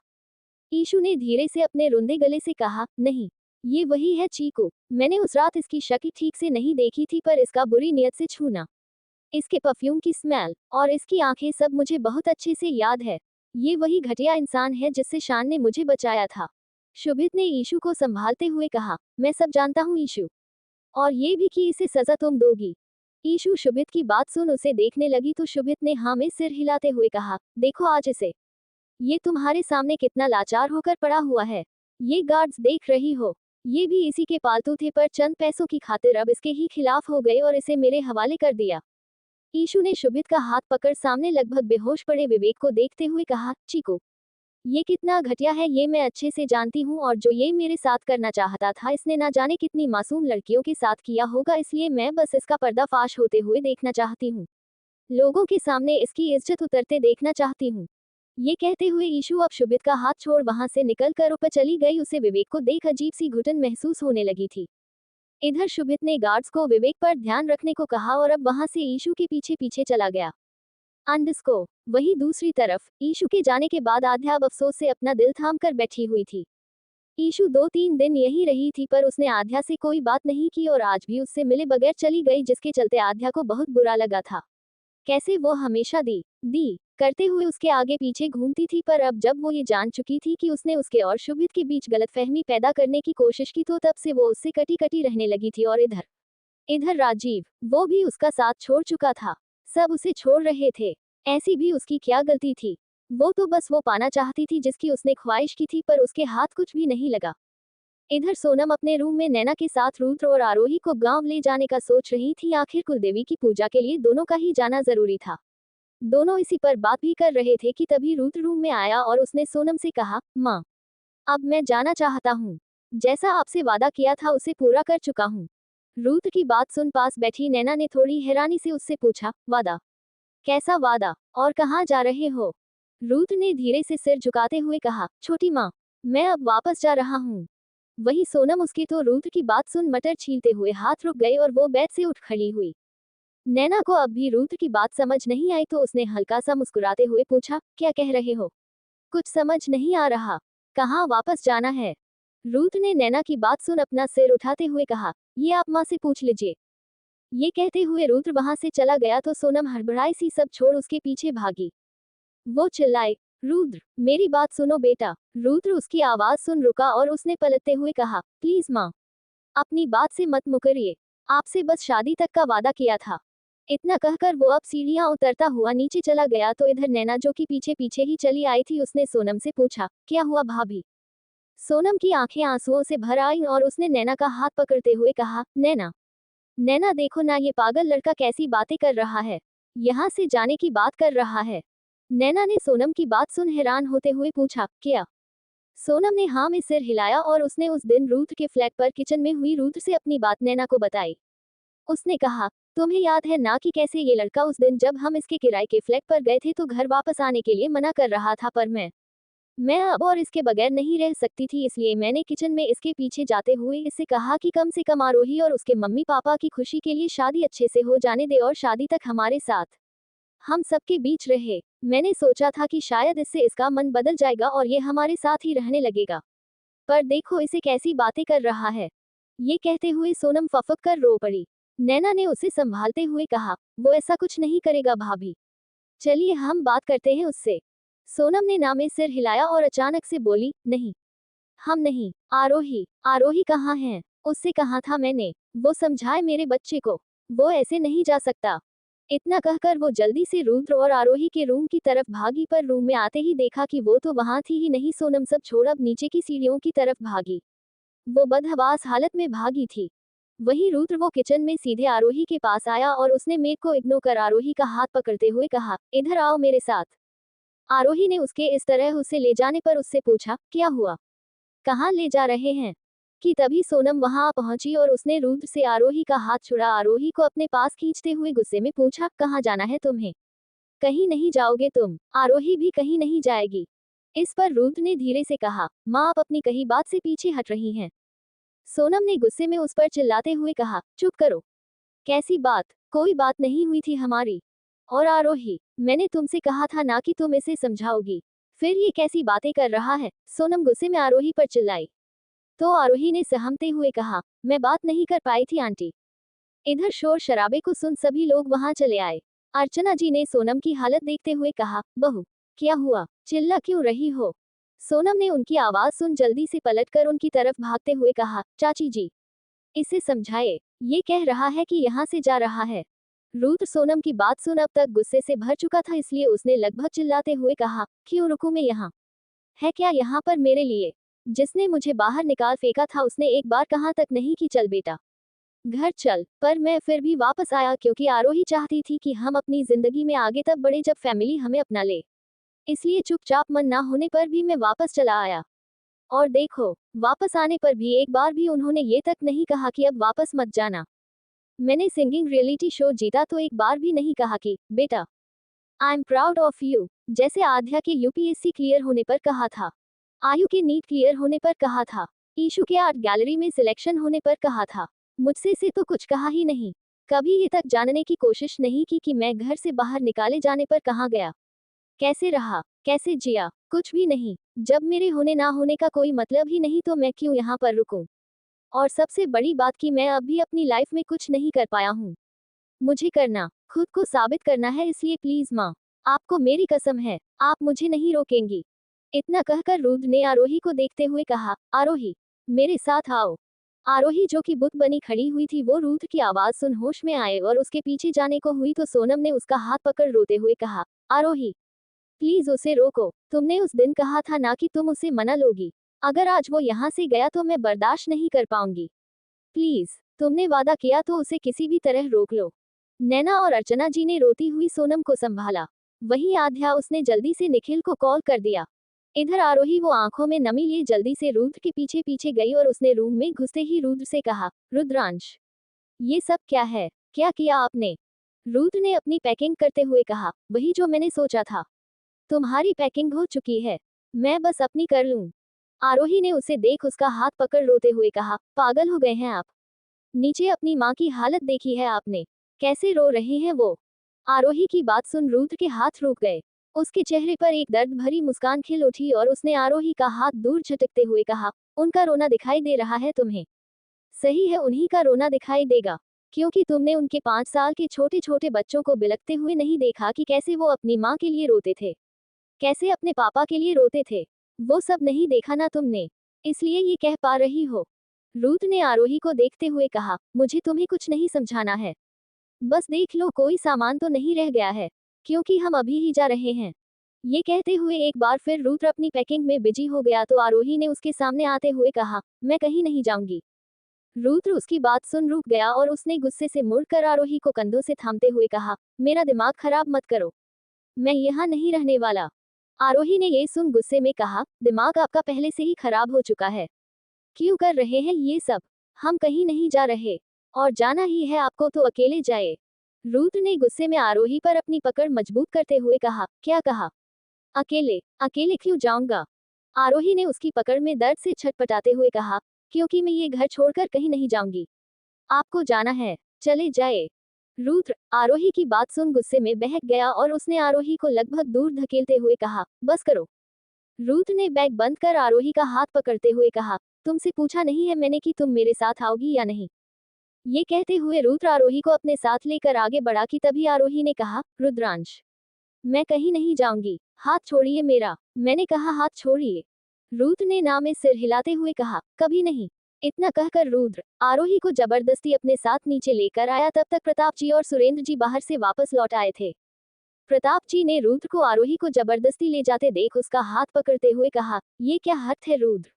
ईशु ने धीरे से अपने रुंधे गले से कहा, नहीं, ये वही है चीकू। मैंने उस रात इसकी शक्ल ठीक से नहीं देखी थी, पर इसका बुरी नियत से छूना, इसके परफ्यूम की स्मेल और इसकी आंखें सब मुझे बहुत अच्छे से याद है। ये वही घटिया इंसान है जिससे शान ने मुझे बचाया था। शुभित ने ईशु को संभालते हुए कहा, मैं सब जानता हूँ ईशु, और ये भी कि इसे सजा तुम दोगी। ईशु शुभित की बात सुन उसे देखने लगी तो शुभित ने हाँ में सिर हिलाते हुए कहा, देखो आज इसे, ये तुम्हारे सामने कितना लाचार होकर पड़ा हुआ है। ये गार्ड्स देख रही हो, ये भी इसी के पालतू थे, पर चंद पैसों की खातिर अब इसके ही खिलाफ हो गए और इसे मेरे हवाले कर दिया। ईशु ने शुभित का हाथ पकड़ सामने लगभग बेहोश पड़े विवेक को देखते हुए कहा, चीकू, ये कितना घटिया है ये मैं अच्छे से जानती हूँ, और जो ये मेरे साथ करना चाहता था इसने ना जाने कितनी मासूम लड़कियों के साथ किया होगा, इसलिए मैं बस इसका पर्दाफाश होते हुए देखना चाहती हूँ। लोगों के सामने इसकी इज्जत उतरते देखना चाहती हूँ। ये कहते हुए ईशु अब शुभित का हाथ छोड़ वहां से निकलकर ऊपर चली गई। उसे विवेक को देख अजीब सी घुटन महसूस होने लगी थी। इधर शुभित ने गार्ड्स को विवेक पर ध्यान रखने को कहा और अब वहां से ईशु के पीछे पीछे चला गया। अंडस्को वही दूसरी तरफ ईशु के जाने के बाद आध्या अब अफसोस से अपना दिल थाम कर बैठी हुई थी। ईशु 2-3 दिन यही रही थी, पर उसने आध्या से कोई बात नहीं की और आज भी उससे मिले बगैर चली गई, जिसके चलते आध्या को बहुत बुरा लगा था। कैसे वो हमेशा दी करते हुए उसके आगे पीछे घूमती थी, पर अब जब वो ये जान चुकी थी कि उसने उसके और शुभित के बीच गलतफहमी पैदा करने की कोशिश की तो तब से वो उससे कटी कटी रहने लगी थी। और इधर इधर राजीव, वो भी उसका साथ छोड़ चुका था। सब उसे छोड़ रहे थे। ऐसी भी उसकी क्या गलती थी? वो तो बस वो पाना चाहती थी जिसकी उसने ख्वाहिश की थी, पर उसके हाथ कुछ भी नहीं लगा। इधर सोनम अपने रूम में नैना के साथ रुद्र और आरोही को गांव ले जाने का सोच रही थी। आखिर कुलदेवी की पूजा के लिए दोनों का ही जाना जरूरी था। दोनों इसी पर बात भी कर रहे थे कि तभी रुद्र रूम में आया और उसने सोनम से कहा, माँ, अब मैं जाना चाहता हूँ। जैसा आपसे वादा किया था उसे पूरा कर चुका हूँ। रुद्र की बात सुन पास बैठी नैना ने थोड़ी हैरानी से उससे पूछा, वादा? कैसा वादा और कहाँ जा रहे हो? रुद्र ने धीरे से सिर झुकाते हुए कहा, छोटी माँ, मैं अब वापस जा रहा हूँ। वही सोनम उसके तो रुद्र की बात सुन मटर छीलते हुए हाथ रुक गए और वो बेड से उठ खड़ी हुई। नैना को अब भी रुद्र की बात समझ नहीं आई तो उसने हल्का सा मुस्कुराते हुए पूछा, क्या कह रहे हो? कुछ समझ नहीं आ रहा। कहाँ वापस जाना है? रुद्र ने नैना की बात सुन अपना सिर उठाते हुए कहा, ये आप माँ से पूछ लीजिए। ये कहते हुए रुद्र वहां से चला गया तो सोनम हड़बड़ाई सी सब छोड़ उसके पीछे भागी। वो चिल्लाए, रुद्र, मेरी बात सुनो बेटा। रुद्र उसकी आवाज सुन रुका और उसने पलटते हुए कहा, प्लीज माँ, अपनी बात से मत मुकरिए। आपसे बस शादी तक का वादा किया था। इतना कहकर वो अब सीढ़ियां उतरता हुआ नीचे चला गया तो इधर नैना जो कि पीछे पीछे ही चली आई थी उसने सोनम से पूछा, क्या हुआ भाभी? सोनम की आंखें आंसुओं से भर आईं और उसने नैना का हाथ पकड़ते हुए कहा, नैना, नैना देखो ना ये पागल लड़का कैसी बातें कर रहा है। यहाँ से जाने की बात कर रहा है। नैना ने सोनम की बात सुन हैरान होते हुए पूछा, क्या? सोनम ने हाँ में सिर हिलाया और उसने उस दिन रुद्र के फ्लैट पर किचन में हुई रुद्र से अपनी बात नैना को बताई। उसने कहा, तुम्हें याद है ना कि कैसे ये लड़का उस दिन जब हम इसके किराए के फ्लैट पर गए थे तो घर वापस आने के लिए मना कर रहा था, पर मैं अब और इसके बगैर नहीं रह सकती थी, इसलिए मैंने किचन में इसके पीछे जाते हुए इससे कहा कि कम से कम आरोही और उसके मम्मी पापा की खुशी के लिए शादी अच्छे से हो जाने दे और शादी तक हमारे साथ हम सबके बीच रहे। मैंने सोचा था कि शायद इससे इसका मन बदल जाएगा और ये हमारे साथ ही रहने लगेगा, पर देखो इसे कैसी बातें कर रहा है। ये कहते हुए सोनम फफक कर रो पड़ी। नैना ने उसे संभालते हुए कहा, वो ऐसा कुछ नहीं करेगा भाभी, चलिए हम बात करते हैं उससे। सोनम ने ना में सिर हिलाया और अचानक से बोली, नहीं, हम नहीं। आरोही, आरोही कहाँ है? उससे कहा था मैंने, वो समझाए मेरे बच्चे को, वो ऐसे नहीं जा सकता। इतना कहकर वो जल्दी से रुद्र और आरोही के रूम की तरफ भागी, पर रूम में आते ही देखा कि वो तो वहां थी ही नहीं। सोनम सब छोड़ अब नीचे की सीढ़ियों की तरफ भागी। वो बदहवास हालत में भागी थी। वहीं रुद्र वो किचन में सीधे आरोही के पास आया और उसने मेघ को इग्नोर कर आरोही का हाथ पकड़ते हुए कहा, इधर आओ मेरे साथ। आरोही ने उसके इस तरह उसे ले जाने पर उससे पूछा, क्या हुआ, कहाँ ले जा रहे हैं? कि तभी सोनम वहां पहुंची और उसने रुद्र से आरोही का हाथ छुड़ा। आरोही को अपने पास खींचते हुए गुस्से में पूछा, कहाँ जाना है तुम्हें? कहीं नहीं जाओगे तुम? आरोही भी कहीं नहीं जाएगी। इस पर रुद्र ने धीरे से कहा, माँ आप अपनी कही बात से पीछे हट रही हैं। सोनम ने गुस्से में उस पर चिल्लाते हुए कहा, चुप करो। कैसी बात? कोई बात नहीं हुई थी हमारी। और आरोही, मैंने तुमसे कहा था ना कि तुम इसे समझाओगी, फिर ये कैसी बातें कर रहा है? सोनम गुस्से में आरोही पर चिल्लाई। तो आरोही ने सहमते हुए कहा, मैं बात नहीं कर पाई थी आंटी। इधर शोर शराबे को सुन सभी लोग वहां चले आए। अर्चना जी ने सोनम की हालत देखते हुए कहा, बहू, क्या हुआ, चिल्ला क्यों रही हो? सोनम ने उनकी आवाज सुन जल्दी से पलटकर उनकी तरफ भागते हुए कहा, चाची जी, इसे समझाए, ये कह रहा है कि यहाँ से जा रहा है। रुद्र सोनम की बात सुन अब तक गुस्से से भर चुका था, इसलिए उसने लगभग चिल्लाते हुए कहा, क्यों रुकूं मैं यहाँ? है क्या यहाँ पर मेरे लिए? जिसने मुझे बाहर निकाल फेंका था उसने एक बार कहाँ तक नहीं कि चल बेटा, घर चल, पर मैं फिर भी वापस आया क्योंकि आरोही चाहती थी कि हम अपनी जिंदगी में आगे तब बढ़े जब फैमिली हमें अपना ले। इसलिए चुपचाप मन ना होने पर भी मैं वापस चला आया। और देखो, वापस आने पर भी एक बार भी उन्होंने ये तक नहीं कहा कि अब वापस मत जाना। मैंने सिंगिंग रियलिटी शो जीता तो एक बार भी नहीं कहा कि बेटा, I am proud of you, जैसे आध्या के यूपीएससी क्लियर होने पर कहा था, आयु के नीट क्लियर होने पर कहा था, ईशु के आर्ट गैलरी में सिलेक्शन होने पर कहा था। मुझसे से तो कुछ कहा ही नहीं। कभी ये तक जानने की कोशिश नहीं की कि मैं घर से बाहर निकाले जाने पर कहाँ गया, कैसे रहा, कैसे जिया, कुछ भी नहीं। जब मेरे होने ना होने का कोई मतलब ही नहीं तो मैं क्यों यहाँ पर रुकूं? और सबसे बड़ी बात कि मैं अब भी अपनी लाइफ में कुछ नहीं कर पाया हूँ। मुझे करना, खुद को साबित करना है, इसलिए प्लीज माँ, आपको मेरी कसम है, आप मुझे नहीं रोकेंगी। इतना कहकर रुद्र ने आरोही को देखते हुए कहा, आरोही, मेरे साथ आओ। आरोही जो कि बुत बनी खड़ी हुई थी वो रुद्र की आवाज सुन होश में आए और उसके पीछे जाने को हुई तो सोनम ने उसका हाथ पकड़ रोते हुए कहा, आरोही, प्लीज उसे रोको। तुमने उस दिन कहा था ना कि तुम उसे मना लोगी। अगर आज वो यहाँ से गया तो मैं बर्दाश्त नहीं कर पाऊंगी। प्लीज, तुमने वादा किया तो उसे किसी भी तरह रोक लो। नैना और अर्चना जी ने रोती हुई सोनम को संभाला। वहीं आध्या, उसने जल्दी से निखिल को कॉल कर दिया। इधर आरोही वो आंखों में नमी लिए जल्दी से रुद्र के पीछे पीछे गई और उसने रूम में घुसते ही रुद्र से कहा, रुद्रांश, ये सब क्या है, क्या किया आपने? रुद्र ने अपनी पैकिंग करते हुए कहा, वही जो मैंने सोचा था। तुम्हारी पैकिंग हो चुकी है, मैं बस अपनी कर लूं। आरोही ने उसे देख उसका हाथ पकड़ रोते हुए कहा, पागल हो गए हैं आप? नीचे अपनी माँ की हालत देखी है आपने, कैसे रो रहे हैं वो? आरोही की बात सुन रुद्र के हाथ रुक गए। उसके चेहरे पर एक दर्द भरी मुस्कान खिल उठी और उसने आरोही का हाथ दूर झटकते हुए कहा, उनका रोना दिखाई दे रहा है तुम्हें? सही है, उन्हीं का रोना दिखाई देगा। क्योंकि तुमने उनके 5 साल के छोटे छोटे बच्चों को बिलखते हुए नहीं देखा कि कैसे वो अपनी माँ के लिए रोते थे, कैसे अपने पापा के लिए रोते थे। वो सब नहीं देखा ना तुमने, इसलिए ये कह पा रही हो। रूथ ने आरोही को देखते हुए कहा, मुझे तुम्हें कुछ नहीं समझाना है, बस देख लो कोई सामान तो नहीं रह गया है, क्योंकि हम अभी ही जा रहे हैं। ये कहते हुए एक बार फिर रूथ अपनी पैकिंग में बिजी हो गया तो आरोही ने उसके सामने आते हुए कहा, मैं कहीं नहीं जाऊंगी। रूथ उसकी बात सुन रुक गया और उसने गुस्से से मुड़कर आरोही को कंधों से थामते हुए कहा, मेरा दिमाग खराब मत करो, मैं यहाँ नहीं रहने वाला। आरोही ने ये सुन गुस्से में कहा, दिमाग आपका पहले से ही खराब हो चुका है, क्यों कर रहे हैं ये सब? हम कहीं नहीं जा रहे, और जाना ही है आपको तो अकेले जाए। रूथ ने गुस्से में आरोही पर अपनी पकड़ मजबूत करते हुए कहा, क्या कहा? अकेले? अकेले क्यों जाऊंगा? आरोही ने उसकी पकड़ में दर्द से छटपटाते हुए कहा, क्योंकि मैं ये घर छोड़कर कहीं नहीं जाऊंगी। आपको जाना है, चले जाए। रूथ आरोही की बात सुन गुस्से में बहक गया और उसने आरोही को लगभग दूर धकेलते हुए कहा, बस करो। रूथ ने बैग बंद कर आरोही का हाथ पकड़ते हुए कहा, तुमसे पूछा नहीं है मैंने कि तुम मेरे साथ आओगी या नहीं। ये कहते हुए रूथ आरोही को अपने साथ लेकर आगे बढ़ा कि तभी आरोही ने कहा, रुद्रांश, मैं कहीं नहीं जाऊंगी, हाथ छोड़िए मेरा। मैंने कहा हाथ छोड़िए। रूथ ने ना में सिर हिलाते हुए कहा, कभी नहीं। इतना कहकर रुद्र आरोही को जबरदस्ती अपने साथ नीचे लेकर आया। तब तक प्रताप जी और सुरेंद्र जी बाहर से वापस लौट आए थे। प्रताप जी ने रुद्र को आरोही को जबरदस्ती ले जाते देख उसका हाथ पकड़ते हुए कहा, ये क्या हद है रुद्र?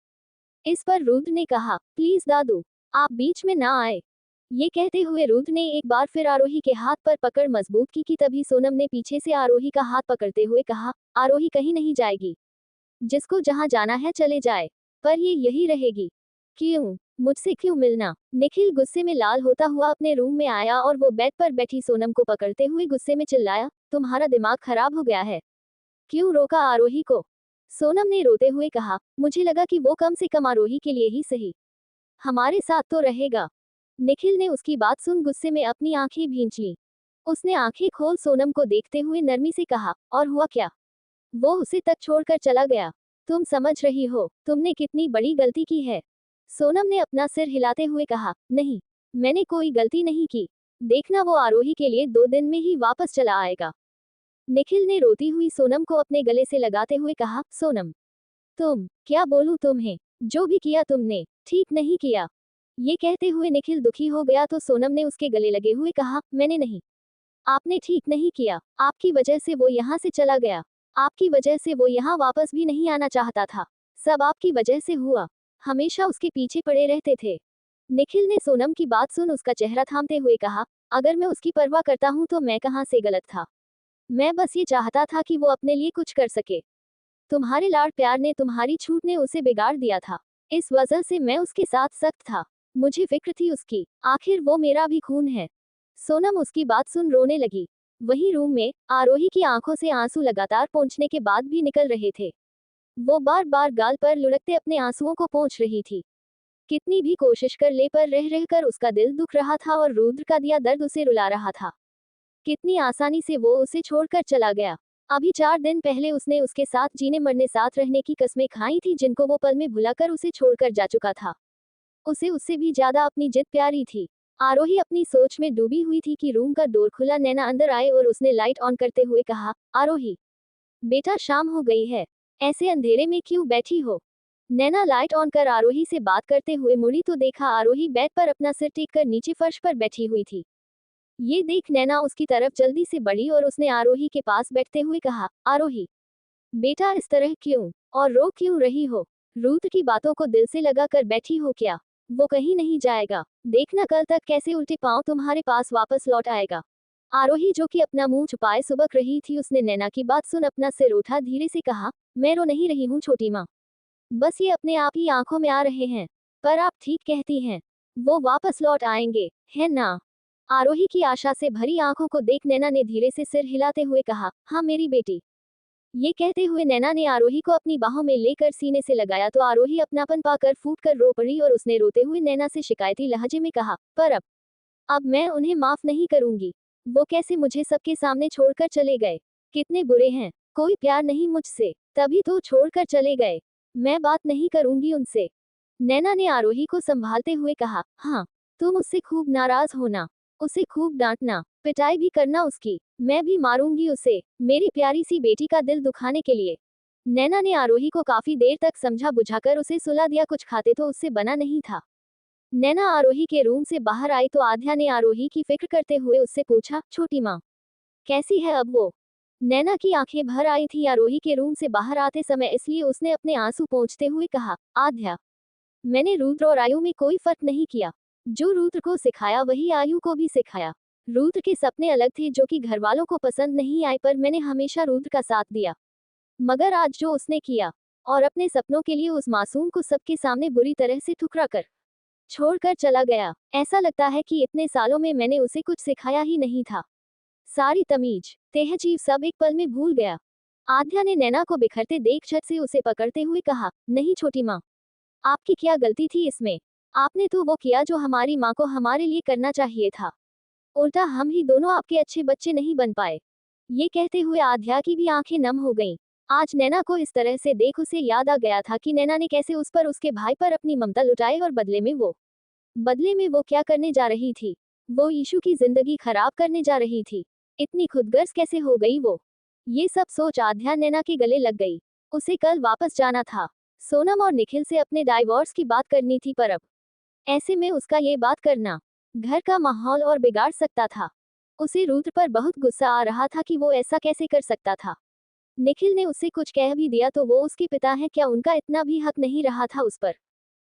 इस पर रुद्र ने कहा, प्लीज दादू, आप बीच में ना आए। ये कहते हुए रुद्र ने एक बार फिर आरोही के हाथ पर पकड़ मजबूत की कि तभी सोनम ने पीछे से आरोही का हाथ पकड़ते हुए कहा, आरोही कहीं नहीं जाएगी, जिसको जहां जाना है चले जाए, पर ये यही रहेगी। क्यों? मुझसे क्यों मिलना? निखिल गुस्से में लाल होता हुआ अपने रूम में आया और वो बेड पर बैठी सोनम को पकड़ते हुए गुस्से में चिल्लाया, तुम्हारा दिमाग खराब हो गया है? क्यों रोका आरोही को? सोनम ने रोते हुए कहा, मुझे लगा कि वो कम से कम आरोही के लिए ही सही हमारे साथ तो रहेगा। निखिल ने उसकी बात सुन गुस्से में अपनी आंखें भींच लीं। उसने आंखें खोल सोनम को देखते हुए नरमी से कहा, और हुआ क्या? वो उसे तक छोड़कर चला गया। तुम समझ रही हो तुमने कितनी बड़ी गलती की है? सोनम ने अपना सिर हिलाते हुए कहा, नहीं, मैंने कोई गलती नहीं की। देखना वो आरोही के लिए 2 दिन में ही वापस चला आएगा। निखिल ने रोती हुई सोनम को अपने गले से लगाते हुए कहा, सोनम, तुम क्या बोलूं तुम्हें, जो भी किया तुमने ठीक नहीं किया। ये कहते हुए निखिल दुखी हो गया तो सोनम ने उसके गले लगे हुए कहा, मैंने नहीं, आपने ठीक नहीं किया। आपकी वजह से वो यहाँ से चला गया। आपकी वजह से वो यहाँ वापस भी नहीं आना चाहता था। सब आपकी वजह से हुआ। हमेशा उसके पीछे पड़े रहते थे। निखिल ने सोनम की बात सुन उसका चेहरा थामते हुए कहा, अगर मैं उसकी परवाह करता हूँ तो मैं कहाँ से गलत था। मैं बस ये चाहता था कि वो अपने लिए कुछ कर सके। तुम्हारे लाड प्यार ने, तुम्हारी छूट ने उसे बिगाड़ दिया था। इस वजह से मैं उसके साथ सख्त था। मुझे फिक्र थी उसकी, आखिर वो मेरा भी खून है। सोनम उसकी बात सुन रोने लगी। वहीं रूम में आरोही की आंखों से आंसू लगातार पोंछने के बाद भी निकल रहे थे। वो बार बार गाल पर लुढ़कते अपने आंसुओं को पोंछ रही थी। कितनी भी कोशिश कर ले पर रह रहकर उसका दिल दुख रहा था और रुद्र का दिया दर्द उसे रुला रहा था। कितनी आसानी से वो उसे छोड़कर चला गया। अभी 4 दिन पहले उसने उसके साथ जीने मरने साथ रहने की कस्में खाई थी, जिनको वो पल में भुलाकर उसे छोड़कर जा चुका था। उसे उससे भी ज्यादा अपनी जिद प्यारी थी। आरोही अपनी सोच में डूबी हुई थी कि रूम का डोर खुला, नैना अंदर आए और उसने लाइट ऑन करते हुए कहा, आरोही, बेटा शाम हो गई है, ऐसे अंधेरे में क्यों बैठी हो? नैना लाइट ऑन कर आरोही से बात करते हुए मुड़ी तो देखा आरोही बेड पर अपना सिर टेक कर नीचे फर्श पर बैठी हुई थी। ये देख नैना उसकी तरफ जल्दी से बढ़ी और उसने आरोही के पास बैठते हुए कहा, आरोही, बेटा इस तरह क्यों और रो क्यों रही हो? रूथ की बातों को दिल से लगा कर बैठी हो क्या? वो कहीं नहीं जाएगा। देखना कल तक कैसे उल्टे पांव तुम्हारे पास वापस लौट आएगा। आरोही, जो कि अपना मुंह छुपाए सुबक रही थी, उसने नैना की बात सुन अपना सिर उठा धीरे से कहा, मैं रो नहीं रही हूँ छोटी माँ, बस ये अपने आप ही आंखों में आ रहे हैं। पर आप ठीक कहती हैं, वो वापस लौट आएंगे, है ना? आरोही की आशा से भरी आंखों को देख नैना ने धीरे से सिर हिलाते हुए कहा, हाँ मेरी बेटी। ये कहते हुए नैना ने आरोही को अपनी बाहों में लेकर सीने से लगाया तो आरोही अपनापन पाकर फूट कर रो पड़ी और उसने रोते हुए नैना से शिकायती लहजे में कहा, पर अब मैं उन्हें माफ नहीं करूंगी। वो कैसे मुझे सबके सामने छोड़कर चले गए? कितने बुरे हैं। कोई प्यार नहीं मुझसे, तभी तो छोड़कर चले गए। मैं बात नहीं करूंगी उनसे। नैना ने आरोही को संभालते हुए कहा, हाँ, तुम उससे खूब नाराज होना, उसे खूब डांटना, पिटाई भी करना उसकी, मैं भी मारूंगी उसे, मेरी प्यारी सी बेटी का दिल दुखाने के लिए। नैना ने आरोही को काफी देर तक समझा बुझाकर उसे सुला दिया, कुछ खाते तो उससे बना नहीं था। नैना आरोही के रूम से बाहर आई तो आध्या ने आरोही की फिक्र करते हुए उससे पूछा, छोटी माँ कैसी है अब वो? नैना की आंखें भर आई थी आरोही के रूम से बाहर आते समय, इसलिए उसने अपने आंसू पोंछते हुए कहा, आध्या, मैंने रुद्र और आयु में कोई फर्क नहीं किया। जो रुद्र को सिखाया वही आयु को भी सिखाया। रुद्र के सपने अलग थे जो कि घर वालों को पसंद नहीं आए, पर मैंने हमेशा रुद्र का साथ दिया। मगर आज जो उसने किया और अपने सपनों के लिए उस मासूम को सबके सामने बुरी तरह से ठुकरा कर छोड़कर चला गया, ऐसा लगता है कि इतने सालों में मैंने उसे कुछ सिखाया ही नहीं था। सारी तमीज तहजीब सब एक पल में भूल गया। आध्या ने नैना को बिखरते देख झट से उसे पकड़ते हुए कहा, नहीं छोटी माँ, आपकी क्या गलती थी इसमें? आपने तो वो किया जो हमारी माँ को हमारे लिए करना चाहिए था। उल्टा हम ही दोनों आपके अच्छे बच्चे नहीं बन पाए। ये कहते हुए आध्या की भी आंखें नम हो गईं। आज नैना को इस तरह से देख उसे याद आ गया था कि नैना ने कैसे उस पर उसके भाई पर अपनी ममता लुटाई और बदले में वो क्या करने जा रही थी? वो ईशु की जिंदगी खराब करने जा रही थी। इतनी खुदगर्ज कैसे हो गई वो? ये सब सोच आध्या नैना के गले लग गई। उसे कल वापस जाना था। सोनम और निखिल से अपने डाइवोर्स की बात करनी थी, पर अब ऐसे में उसका ये बात करना घर का माहौल और बिगाड़ सकता था। उसे रुद्र पर बहुत गुस्सा आ रहा था कि वो ऐसा कैसे कर सकता था। निखिल ने उसे कुछ कह भी दिया तो वो उसके पिता हैं, क्या उनका इतना भी हक नहीं रहा था उस पर?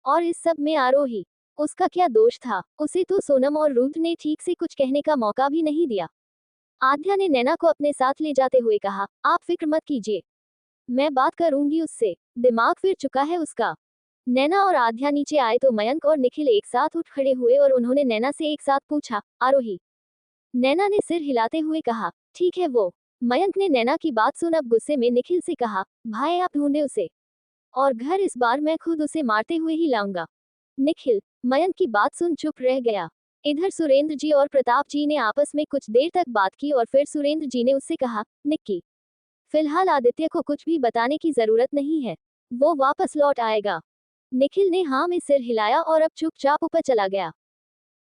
और इस सब में आरोही, उसका क्या दोष था? उसे तो सोनम और रुद्र ने ठीक से कुछ कहने का मौका भी नहीं दिया। आध्या ने नैना को अपने साथ ले जाते हुए कहा, आप फिक्र मत कीजिए, मैं बात करूंगी उससे, दिमाग फिर चुका है उसका। नैना और आध्या नीचे आए तो मयंक और निखिल एक साथ उठ खड़े हुए और उन्होंने नैना से एक साथ पूछा, आरोही? नैना ने सिर हिलाते हुए कहा, ठीक है वो। मयंक ने नैना की बात सुन अब गुस्से में निखिल से कहा, भाई आप ढूंढे उसे, और घर इस बार मैं खुद उसे मारते हुए ही लाऊंगा। निखिल मयंक की बात सुन चुप रह गया। इधर सुरेंद्र जी और प्रताप जी ने आपस में कुछ देर तक बात की और फिर सुरेंद्र जी ने उससे कहा, निक्की, फिलहाल आदित्य को कुछ भी बताने की जरूरत नहीं है, वो वापस लौट आएगा। निखिल ने हाँ में सिर हिलाया और अब चुपचाप ऊपर चला गया।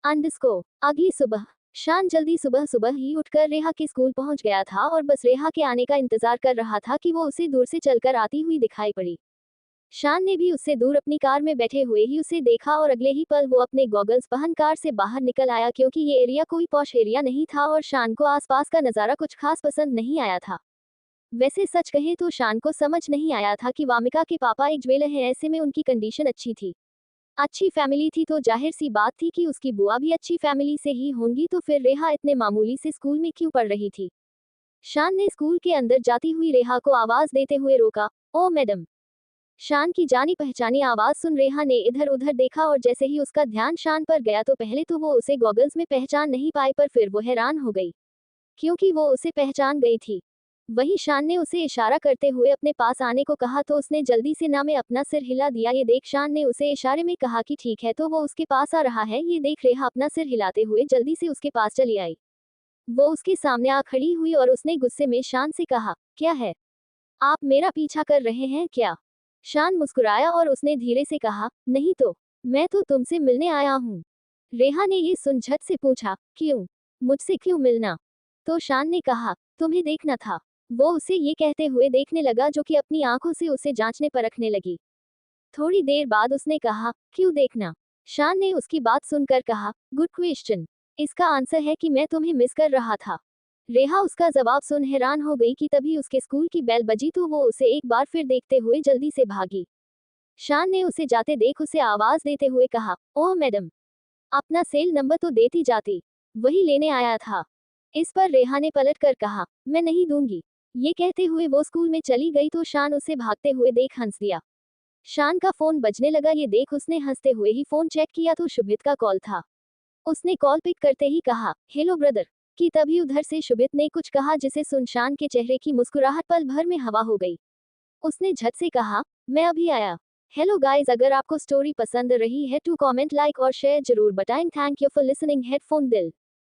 अंडस्को अगली सुबह शान जल्दी सुबह सुबह ही उठकर रेहा के स्कूल पहुंच गया था और बस रेहा के आने का इंतजार कर रहा था कि वो उसे दूर से चलकर आती हुई दिखाई पड़ी। शान ने भी उससे दूर अपनी कार में बैठे हुए ही उसे देखा और अगले ही पल वो अपने गॉगल्स पहन कार से बाहर निकल आया, क्योंकि ये एरिया कोई पॉश एरिया नहीं था और शान को आसपास का नज़ारा कुछ खास पसंद नहीं आया था। वैसे सच कहें तो शान को समझ नहीं आया था कि वामिका के पापा एक ज्वेलर हैं, ऐसे में उनकी कंडीशन अच्छी थी, अच्छी फैमिली थी, तो जाहिर सी बात थी कि उसकी बुआ भी अच्छी फैमिली से ही होंगी, तो फिर रेहा इतने मामूली से स्कूल में क्यों पढ़ रही थी? शान ने स्कूल के अंदर जाती हुई रेहा को आवाज देते हुए रोका, ओ मैडम। शान की जानी पहचानी आवाज सुन रेहा ने इधर उधर देखा और जैसे ही उसका ध्यान शान पर गया तो पहले तो वो उसे गॉगल्स में पहचान नहीं पाई, पर फिर वो हैरान हो गई क्योंकि वो उसे पहचान गई थी। वहीं शान ने उसे इशारा करते हुए अपने पास आने को कहा तो उसने जल्दी से ना में अपना सिर हिला दिया। ये देख शान ने उसे इशारे में कहा कि ठीक है, तो वो उसके पास आ रहा है। ये देख रेहा अपना सिर हिलाते हुए जल्दी से उसके पास चली आई। वो उसके सामने आ खड़ी हुई और उसने गुस्से में शान से कहा, क्या है, आप मेरा पीछा कर रहे हैं क्या? शान मुस्कुराया और उसने धीरे से कहा, नहीं तो, मैं तो तुमसे मिलने आया हूँ। रेहा ने ये सुन झट से पूछा, क्यों, मुझसे क्यों मिलना? तो शान ने कहा, तुम्हें देखना था। वो उसे ये कहते हुए देखने लगा, जो कि अपनी आंखों से उसे जांचने परखने लगी। थोड़ी देर बाद उसने कहा, क्यों देखना? शान ने उसकी बात सुनकर कहा, गुड क्वेश्चन। इसका आंसर है कि मैं तुम्हें मिस कर रहा था। रेहा उसका जवाब सुन हैरान हो गई कि तभी उसके स्कूल की बेल बजी तो वो उसे एक बार फिर देखते हुए जल्दी से भागी। शान ने उसे जाते देख उसे आवाज देते हुए कहा, ओह मैडम, अपना सेल नंबर तो देती जाती, वही लेने आया था। इस पर रेहा ने पलट कर कहा, मैं नहीं दूंगी। ये कहते हुए वो स्कूल में चली गई तो शान उसे भागते हुए देख हंस दिया। शान का फोन बजने लगा। ये देख उसने हंसते हुए ही फोन चेक किया तो शुभित का कॉल था। उसने कॉल पिक करते ही कहा, हेलो ब्रदर। कि तभी उधर से शुभित ने कुछ कहा जिसे सुन शान के चेहरे की मुस्कुराहट पल भर में हवा हो गई। उसने झट से कहा, मैं अभी आया। हेलो गाइस, अगर आपको स्टोरी पसंद रही है तो कमेंट, लाइक और शेयर जरूर बताएं। Thank you for listening. Headphone दिल।